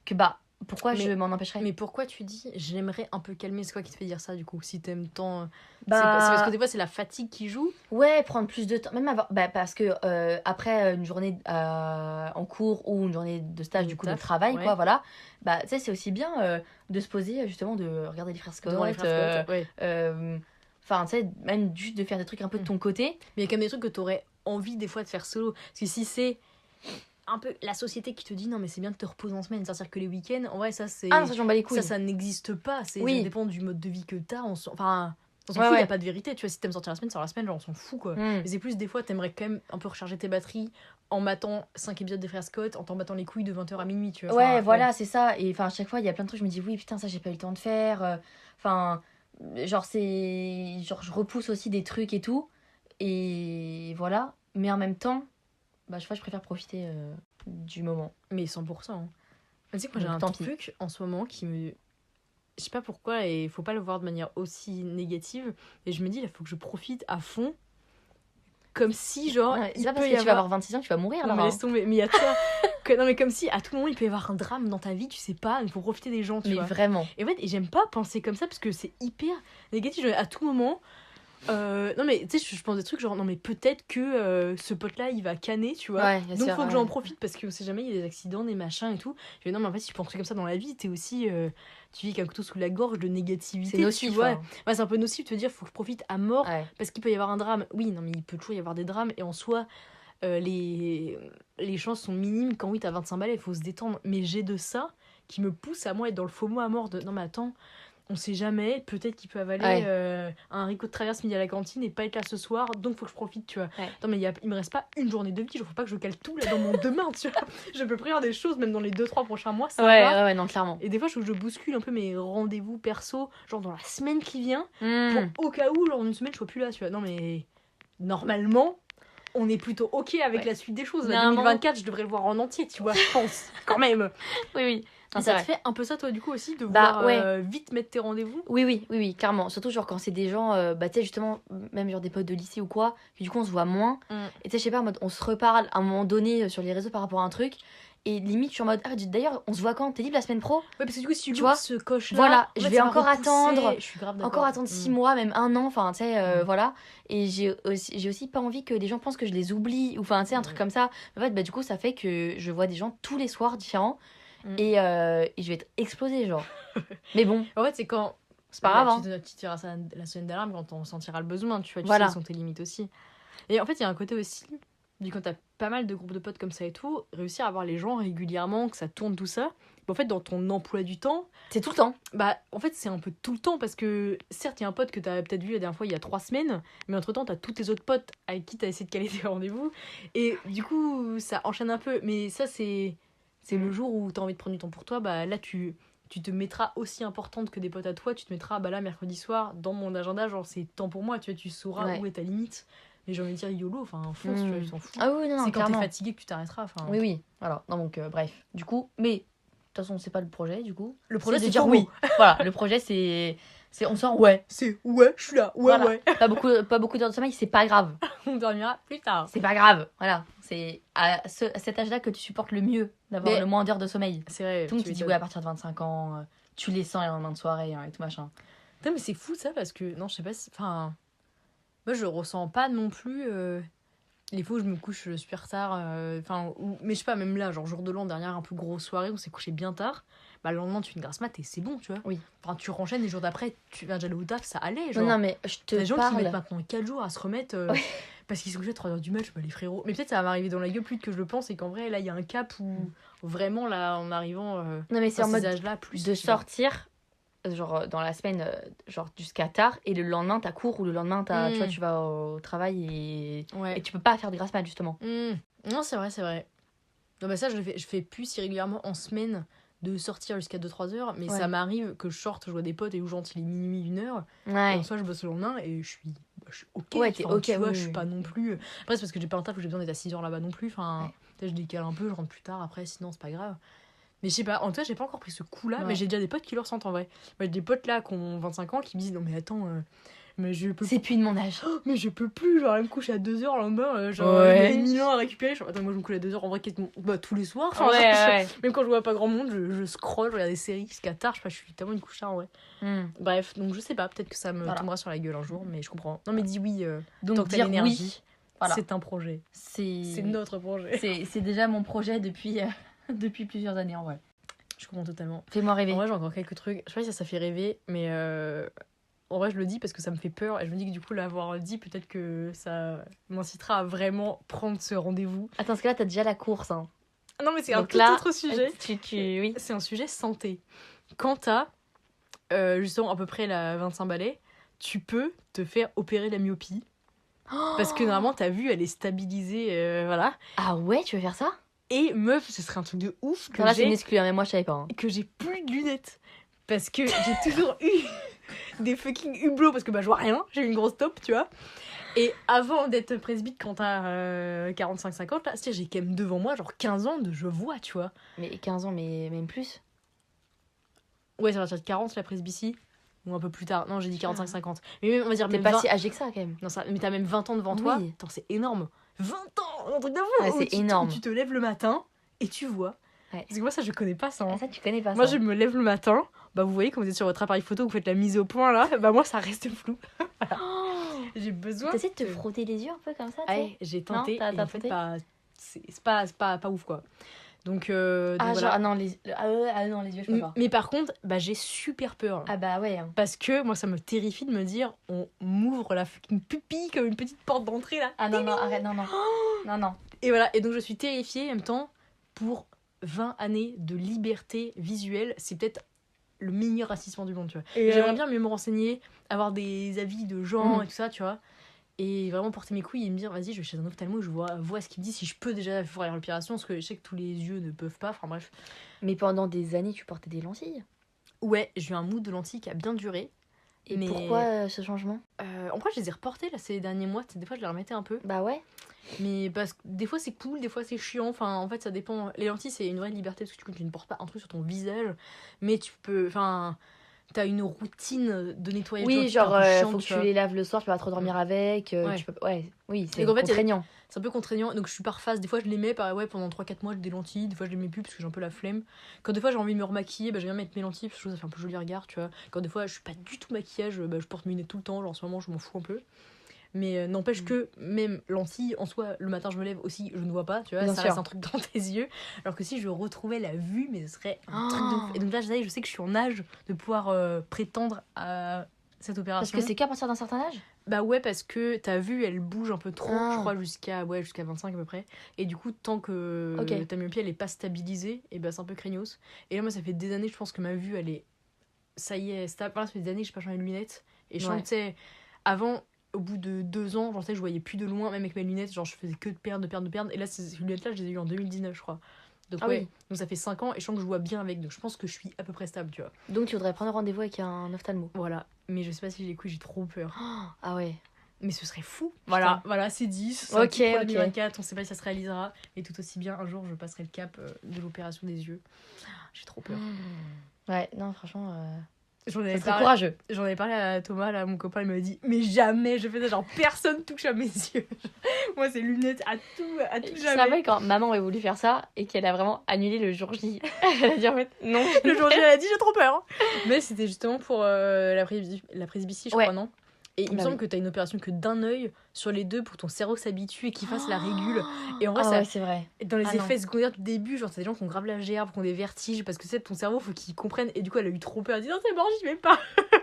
que bah, pourquoi je m'en empêcherais. Mais pourquoi tu dis, j'aimerais un peu calmer, c'est quoi qui te fait dire ça du coup, si t'aimes tant. C'est parce que des fois, c'est la fatigue qui joue. Ouais, prendre plus de temps. Même avoir. Bah, parce que après une journée en cours ou une journée de stage, du coup, de travail, quoi, voilà. Bah, tu sais, c'est aussi bien de se poser, justement, de regarder les frères Scott. Enfin, tu sais, même juste de faire des trucs un peu de ton côté. Mais il y a quand même des trucs que t'aurais envie des fois de faire solo. Parce que si c'est un peu la société qui te dit non mais c'est bien de te reposer en semaine, sortir que les week-ends, en vrai ça c'est... Ah non, ça j'en bats les couilles. Ça n'existe pas, ça dépend du mode de vie que t'as, on s'en fout, il n'y a pas de vérité, tu vois, si t'aimes sortir la semaine, sors la semaine, genre on s'en fout quoi. Mais c'est plus des fois t'aimerais quand même un peu recharger tes batteries en matant 5 épisodes des frères Scott, en t'en battant les couilles de 20h à minuit, tu vois. Voilà, c'est ça, et enfin à chaque fois il y a plein de trucs, je me dis oui putain ça j'ai pas eu le temps de faire, enfin genre c'est... Genre je repousse aussi des trucs et tout, et voilà, mais en même temps, bah je préfère profiter du moment. Mais 100%. Hein. Tu sais que moi j'ai un truc en ce moment qui me... Je sais pas pourquoi, et il faut pas le voir de manière aussi négative, et je me dis, il faut que je profite à fond, comme si, genre... c'est pas parce que tu vas avoir 26 ans que tu vas mourir, là. Non, mais laisse tomber, mais il y a ça... Non, mais comme si, à tout moment, il peut y avoir un drame dans ta vie, tu sais pas, il faut profiter des gens, tu vois. Mais vraiment. Et en fait, j'aime pas penser comme ça, parce que c'est hyper négatif, à tout moment... non mais tu sais je pense des trucs genre non mais peut-être que ce pote là il va canner tu vois donc faut que j'en profite parce qu'on sait jamais il y a des accidents des machins et tout. Je dis non mais en fait si tu penses comme ça dans la vie t'es aussi tu vis avec un couteau sous la gorge de négativité, c'est nocif, tu vois. Ouais, c'est un peu nocif de te dire faut que je profite à mort parce qu'il peut y avoir un drame. Oui non mais il peut toujours y avoir des drames et en soi les chances sont minimes quand oui t'as 25 balais il faut se détendre, mais j'ai de ça qui me pousse à moi être dans le faux mot à mort de non mais attends on sait jamais, peut-être qu'il peut avaler un haricot de traverse midi à la cantine et pas être là ce soir, donc faut que je profite, tu vois. Non mais il me reste pas une journée de vie, faut pas que je cale tout là dans mon demain, tu vois. Je peux prévoir des choses même dans les 2-3 prochains mois, ça va. Ouais, non, clairement. Et des fois, je bouscule un peu mes rendez-vous perso, genre dans la semaine qui vient, pour au cas où, genre dans une semaine, je sois plus là, tu vois. Non mais, normalement, on est plutôt ok avec la suite des choses. Là, 2024, je devrais le voir en entier, tu vois, je pense, quand même. Oui. Non, ça te fait un peu ça toi du coup aussi de vouloir vite mettre tes rendez-vous? Oui, clairement. Surtout genre quand c'est des gens, tu sais justement, même genre des potes de lycée ou quoi, que du coup on se voit moins. Et tu sais, je sais pas, en mode on se reparle à un moment donné sur les réseaux par rapport à un truc. et limite je suis en mode d'ailleurs on se voit quand, t'es libre la semaine pro? Ouais, parce que du coup si tu vois ce coche là, voilà, en je fait, vais ça va encore repousser. attendre Je suis grave d'accord. encore attendre 6 mois, même 1 an, enfin tu sais, Mm. voilà. Et j'ai aussi pas envie que des gens pensent que je les oublie, ou enfin tu sais, un truc comme ça. En fait, bah du coup ça fait que je vois des gens tous les soirs différents, et je vais être explosée, genre. Mais bon, En fait, c'est quand c'est pas grave, hein. tu tireras la sonnette d'alarme quand on sentira le besoin, tu vois, tu Voilà. sais, sont tes limites aussi. Et en fait, il y a un côté aussi, du quand t'as pas mal de groupes de potes comme ça et tout, réussir à voir les gens régulièrement, que ça tourne tout ça. En fait, dans ton emploi du temps, C'est tout le temps. bah en fait, c'est un peu tout le temps parce que certes, il y a un pote que t'as peut-être vu la dernière fois il y a 3 semaines, mais entre-temps, t'as tous tes autres potes avec qui t'as essayé de caler des rendez-vous. Et du coup, ça enchaîne un peu. Mais ça, c'est le jour où t'as envie de prendre du temps pour toi, bah là, tu te mettras aussi importante que des potes à toi, tu te mettras, bah là, mercredi soir, dans mon agenda, genre c'est temps pour moi, tu vois, tu sauras où est ta limite. Mais j'ai envie de dire YOLO, enfin, fonce, tu vois, tu t'en fous. Ah oui, non, c'est quand clairement. t'es fatigué que tu t'arrêteras. Oui. Alors, non, donc, bref. Du coup, mais, de toute façon, c'est pas le projet, du coup. Le projet, c'est de dire oui. Voilà, le projet, c'est on sort, ouais. C'est ouais, je suis là, ouais, voilà. ouais. Pas beaucoup d'heures de sommeil, c'est pas grave. On dormira plus tard. C'est pas grave, voilà. C'est à cet âge-là que tu supportes le mieux d'avoir le moins d'heures de sommeil. C'est vrai. Tout le monde qui dit, ouais, à partir de 25 ans, tu les sens les lendemains de soirée, et tout machin. Non, mais c'est fou ça, parce que, non, je sais pas si. Enfin. Moi, je ressens pas non plus. Les fois où je me couche super tard, enfin, mais je sais pas, même là, genre jour de l'an, dernière un peu grosse soirée, on s'est couché bien tard, bah le lendemain tu fais une grasse mat et c'est bon, tu vois. Oui. Enfin, tu renchaînes les jours d'après, tu vas déjà aller au taf, ça allait, genre. Non, mais je te T'as des gens parle. qui mettent maintenant 4 jours à se remettre parce qu'ils sont couchés à 3h du match, bah les frérots. Mais peut-être ça va m'arriver dans la gueule plus que je le pense, et qu'en vrai, là, il y a un cap où vraiment, là, en arrivant non, mais c'est en mode âges-là, plus de sortir, genre dans la semaine, genre jusqu'à tard, et le lendemain t'as cours, ou le lendemain t'as, tu vois, tu vas au travail, et tu peux pas faire de grasse mat, justement. Non, c'est vrai. Non, bah ça, je fais plus si régulièrement en semaine de sortir jusqu'à 2-3 heures, mais ça m'arrive que je sorte, je vois des potes et où genre il est minuit, 1h, et en soi je bosse le lendemain et je suis ok. Ouais, t'es ok, tu vois, je suis pas non plus. Après, c'est parce que j'ai pas un taf où j'ai besoin d'être à 6h là-bas non plus. Enfin, je décale un peu, je rentre plus tard après, sinon c'est pas grave. Mais je sais pas, en tout cas, j'ai pas encore pris ce coup-là, mais j'ai déjà des potes qui le ressentent en vrai. Moi, j'ai des potes là qui ont 25 ans qui me disent non, mais attends. Mais je peux c'est plus de mon âge. Oh, mais je peux plus, genre, elle me couche à 2h le lendemain, genre, j'ai 1000 ans à récupérer. Genre, attends, moi je me couche à 2h en vrai, tous les soirs. Enfin, même quand je vois pas grand monde, je scroll, je regarde des séries jusqu'à tard, je sais pas, je suis tellement une couche tard en vrai. Bref, donc je sais pas, peut-être que ça me tombera sur la gueule un jour, mais je comprends. Non, mais dis oui, donc tant que t'as l'énergie, oui, voilà. c'est un projet. C'est notre projet. C'est déjà mon projet depuis plusieurs années en vrai. Je comprends totalement. Fais-moi rêver. En vrai, j'ai encore quelques trucs. Je sais pas si ça fait rêver, mais en vrai, je le dis parce que ça me fait peur. Et je me dis que du coup, l'avoir dit, peut-être que ça m'incitera à vraiment prendre ce rendez-vous. Attends, parce que là, t'as déjà la course. Hein. Non, mais c'est un tout autre sujet. Oui. C'est un sujet santé. Quand t'as justement à peu près la 25 balais, tu peux te faire opérer la myopie. Parce que normalement, ta vue, elle est stabilisée. Voilà. Ah ouais, tu veux faire ça? Et meuf, ce serait un truc de ouf. Là, c'est une exclue, mais moi, je savais pas. Hein. Que j'ai plus de lunettes. Parce que j'ai toujours eu des fucking hublots, parce que bah je vois rien, j'ai une grosse taupe, tu vois. Et avant d'être presbyte, quand t'as 45-50, là, c'est-à-dire j'ai quand même devant moi genre 15 ans de je vois, tu vois. Mais 15 ans, mais même plus. Ouais, ça va être 40 la presbytie, ou un peu plus tard. Non, j'ai dit 45-50. Mais même, on va dire, t'es pas 20... si âgé que ça, quand même. Non, mais t'as même 20 ans devant toi. Attends, c'est énorme. 20 ans, un truc de fou. Ouais, c'est énorme. Tu te lèves le matin et tu vois. Ouais. Parce que moi, ça, je connais pas ça. Hein. Ah, ça, tu connais pas moi, ça. Je me lève le matin. Bah, vous voyez, quand vous êtes sur votre appareil photo, vous faites la mise au point là. Bah, moi, ça reste flou. Voilà. J'ai besoin. T'essaies de te frotter les yeux un peu comme ça, tu sais. Ouais, j'ai tenté. Non, et en fait, c'est pas ouf, quoi. Donc voilà. Genre, non, les yeux, je peux pas. Mais par contre, bah, j'ai super peur. Ah bah ouais. Hein. Parce que moi, ça me terrifie de me dire, on m'ouvre la fucking pupille comme une petite porte d'entrée là. Ah non, arrête, non. Non. Et voilà, et donc je suis terrifiée en même temps pour 20 années de liberté visuelle. C'est peut-être le meilleur assistant du monde, tu vois. Et j'aimerais bien mieux me renseigner, avoir des avis de gens et tout ça, tu vois. Et vraiment porter mes couilles et me dire, vas-y, je vais chez un ophtalmo, je vois ce qu'il me dit, si je peux déjà faire l'opération, parce que je sais que tous les yeux ne peuvent pas, enfin bref. Mais pendant des années, tu portais des lentilles? Ouais, j'ai eu un mood de lentilles qui a bien duré. Et pourquoi ce changement? En vrai, je les ai reportés là, ces derniers mois, des fois je les remettais un peu. Bah ouais. Mais parce que des fois c'est cool, des fois c'est chiant, enfin en fait ça dépend. Les lentilles c'est une vraie liberté parce que tu ne portes pas un truc sur ton visage, mais tu peux, enfin t'as une routine de nettoyage. Oui, genre, faut que tu les laves le soir, tu peux pas trop dormir avec. Tu peux... oui, c'est contraignant. C'est un peu contraignant, donc je suis par phase. Des fois, je les mets pendant 3-4 mois, j'ai des lentilles. Des fois, je les mets plus parce que j'ai un peu la flemme. Quand des fois, j'ai envie de me remaquiller, j'aime bien mettre mes lentilles parce que je trouve que ça fait un peu joli regard, tu vois. Quand des fois, je suis pas du tout maquillage, je porte mes lunettes tout le temps. Genre, en ce moment, je m'en fous un peu. Mais n'empêche que même lentilles, en soi, le matin, je me lève aussi, je ne vois pas, tu vois. Ça reste un truc dans tes yeux. Alors que si je retrouvais la vue, mais ce serait un truc de ouf. Et donc là, je sais que je suis en âge de pouvoir prétendre à cette opération. Parce que c'est qu'à partir d'un certain âge ? Bah ouais, parce que ta vue elle bouge un peu trop, je crois jusqu'à 25 à peu près. Et du coup, tant que ta myopie elle est pas stabilisée, et bah c'est un peu craignos. Et là, moi, ça fait des années, je pense que ma vue elle est. Ça y est, stable. Enfin, ça fait des années que j'ai pas changé de lunettes. Et je sentais. Avant, au bout de 2 ans, je voyais plus de loin, même avec mes lunettes, genre je faisais que de perdre. Et là, ces lunettes-là, je les ai eues en 2019, je crois. Donc donc ça fait 5 ans et je sens que je vois bien avec, donc je pense que je suis à peu près stable, tu vois. Donc tu voudrais prendre rendez-vous avec un ophtalmo. Voilà, mais je sais pas si j'ai les couilles, j'ai trop peur. Ah ouais. Mais ce serait fou. Voilà, c'est 10. C'est pour 2024, on sait pas si ça se réalisera. Et tout aussi bien, un jour, je passerai le cap de l'opération des yeux. J'ai trop peur. Ouais, non, franchement... C'est courageux. J'en avais parlé à Thomas, là, mon copain, il m'a dit mais jamais je fais ça, genre personne touche à mes yeux. Moi, c'est lunettes à tout jamais. Je savais quand maman avait voulu faire ça et qu'elle a vraiment annulé le jour J. Elle a dit en fait non. Le jour J, elle a dit j'ai trop peur. Mais c'était justement pour la presbytie, je crois, non? Et il me semble que t'as une opération que d'un œil sur les deux pour que ton cerveau s'habitue et qu'il fasse la régule. Et en vrai, c'est vrai. Dans les effets secondaires du début, genre, t'as des gens qui ont grave la gerbe, qui ont des vertiges, parce que c'est ton cerveau, faut qu'il comprenne. Et du coup, elle a eu trop peur. Elle a dit non, c'est bon, j'y vais pas.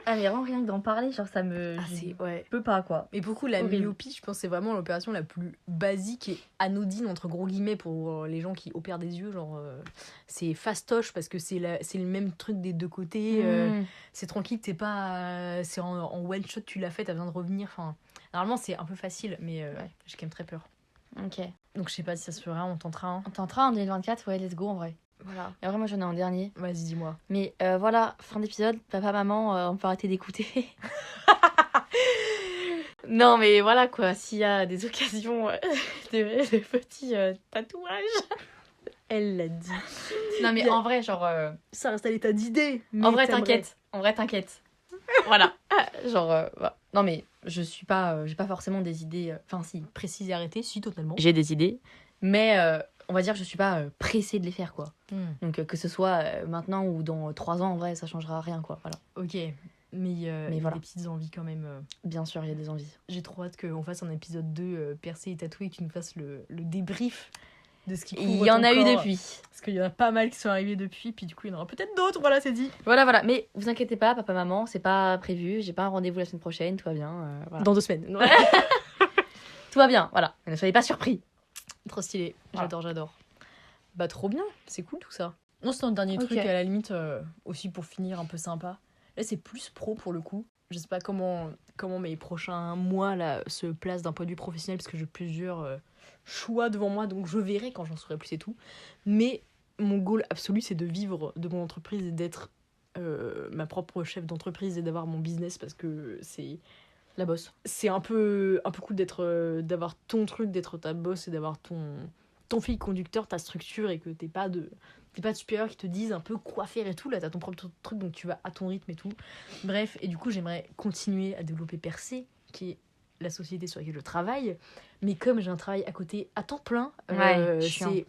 Ah, mais vraiment, rien que d'en parler, genre, ça me. Je peux pas, quoi. Mais pour coup, la myopie, je pense que c'est vraiment l'opération la plus basique et anodine, entre gros guillemets, pour les gens qui opèrent des yeux. Genre, c'est fastoche parce que c'est le même truc des deux côtés. C'est tranquille, t'es pas. C'est en one shot, tu l'as fait, t'as besoin de revenir. Enfin, normalement, c'est un peu facile, mais j'ai quand même très peur. Ok. Donc, je sais pas si ça se fera, on tentera. On tentera en 2024, ouais, let's go en vrai. Voilà. Et après, moi, j'en ai en dernier. Vas-y, dis-moi. Mais voilà, fin d'épisode. Papa, maman, on peut arrêter d'écouter. Non, mais voilà quoi. S'il y a des occasions de petits tatouages. Elle l'a dit. Non, mais en vrai, genre. Ça reste à l'état d'idée. En vrai, t'inquiète. Voilà. Genre. Voilà. Non, mais je suis pas. J'ai pas forcément des idées. Enfin, si. Précises et arrêtées, si, totalement. J'ai des idées. Mais. On va dire que je suis pas pressée de les faire, quoi. Donc, que ce soit maintenant ou dans 3 ans, en vrai, ça changera rien, quoi. Voilà. Ok. Mais il y a des petites envies quand même. Bien sûr, il y a des envies. J'ai trop hâte qu'on fasse un épisode 2 percé et tatoué et que tu nous fasses le débrief de ce qui couvre Il y en a eu depuis. Parce qu'il y en a pas mal qui sont arrivés depuis, puis du coup, il y en aura peut-être d'autres, voilà, c'est dit. Voilà. Mais vous inquiétez pas, papa, maman, c'est pas prévu. J'ai pas un rendez-vous la semaine prochaine, tout va bien. Voilà. Dans 2 semaines. Tout va bien, voilà. Ne soyez pas surpris. Trop stylé. J'adore. Bah, trop bien. C'est cool tout ça. Non, c'est un dernier truc, à la limite, aussi pour finir, un peu sympa. Là, c'est plus pro pour le coup. Je sais pas comment mes prochains mois là se placent d'un point de vue professionnel, parce que j'ai plusieurs choix devant moi, donc je verrai quand j'en saurai plus et tout. Mais mon goal absolu, c'est de vivre de mon entreprise et d'être ma propre chef d'entreprise et d'avoir mon business, parce que c'est la bosse. C'est un peu cool d'avoir ton truc, d'être ta boss et d'avoir ton fil conducteur, ta structure, et que t'es pas de supérieurs qui te disent un peu quoi faire et tout. Là, t'as ton propre truc, donc tu vas à ton rythme et tout. Bref, et du coup, j'aimerais continuer à développer Percé, qui est la société sur laquelle je travaille. Mais comme j'ai un travail à côté à temps plein, c'est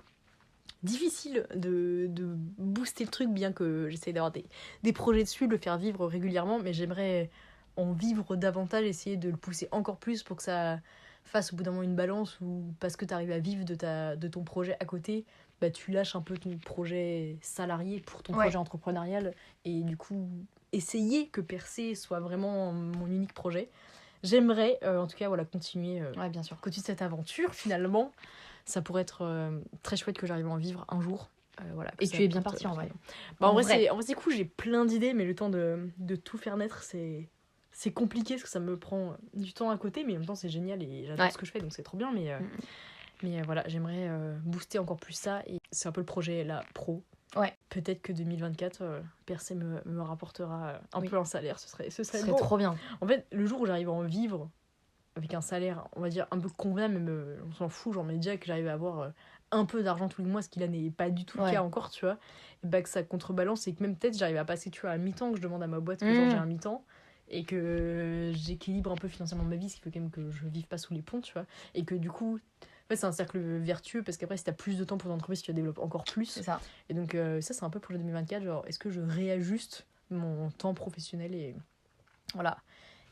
difficile de booster le truc, bien que j'essaye d'avoir des projets dessus, de le faire vivre régulièrement. Mais j'aimerais en vivre davantage, essayer de le pousser encore plus pour que ça fasse au bout d'un moment une balance, ou parce que tu arrives à vivre de ton projet à côté, bah, tu lâches un peu ton projet salarié pour ton projet entrepreneurial, et du coup essayer que Percé soit vraiment mon unique projet. J'aimerais en tout cas continuer bien sûr. Continuer cette aventure. Finalement ça pourrait être très chouette que j'arrive à en vivre un jour. Et tu es bien parti en vrai. En vrai c'est cool, j'ai plein d'idées, mais le temps de tout faire naître, c'est compliqué parce que ça me prend du temps à côté, mais en même temps c'est génial et j'adore ce que je fais, donc c'est trop bien. Mais voilà, j'aimerais booster encore plus ça, et c'est un peu le projet là pro. Peut-être que 2024 Percé me rapportera un peu un salaire, ce serait bon. Trop bien. En fait, le jour où j'arrive à en vivre avec un salaire, on va dire un peu convenable, mais on s'en fout, genre, mais déjà que j'arrive à avoir un peu d'argent tous les mois, ce qui là n'est pas du tout le cas encore, tu vois, et bah que ça contrebalance et que même peut-être j'arrive à passer, tu vois, à mi-temps, que je demande à ma boîte que genre j'ai un mi-temps et que j'équilibre un peu financièrement ma vie, ce qui fait quand même que je vive pas sous les ponts, tu vois, et que du coup en fait, c'est un cercle vertueux parce qu'après si t'as plus de temps pour ton entreprise, tu la développes encore plus. C'est ça. Et donc ça c'est un peu pour le 2024, genre est-ce que je réajuste mon temps professionnel et voilà,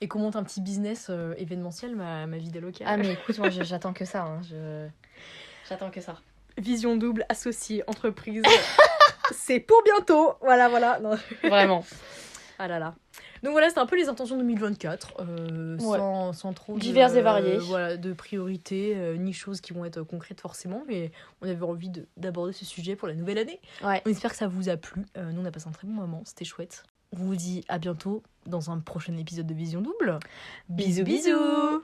et qu'on monte un petit business événementiel, ma vie d'allocat. Ah mais écoute, moi j'attends que ça, hein. J'attends que ça. Vision double, associé, entreprise. C'est pour bientôt. Voilà. Non. Vraiment. Ah là là. Donc voilà, c'était un peu les intentions 2024. Sans trop diverses et variées. Voilà, de priorités, ni choses qui vont être concrètes forcément. Mais on avait envie d'aborder ce sujet pour la nouvelle année. Ouais. On espère que ça vous a plu. Nous, on a passé un très bon moment. C'était chouette. On vous dit à bientôt dans un prochain épisode de Vision double. Bisous.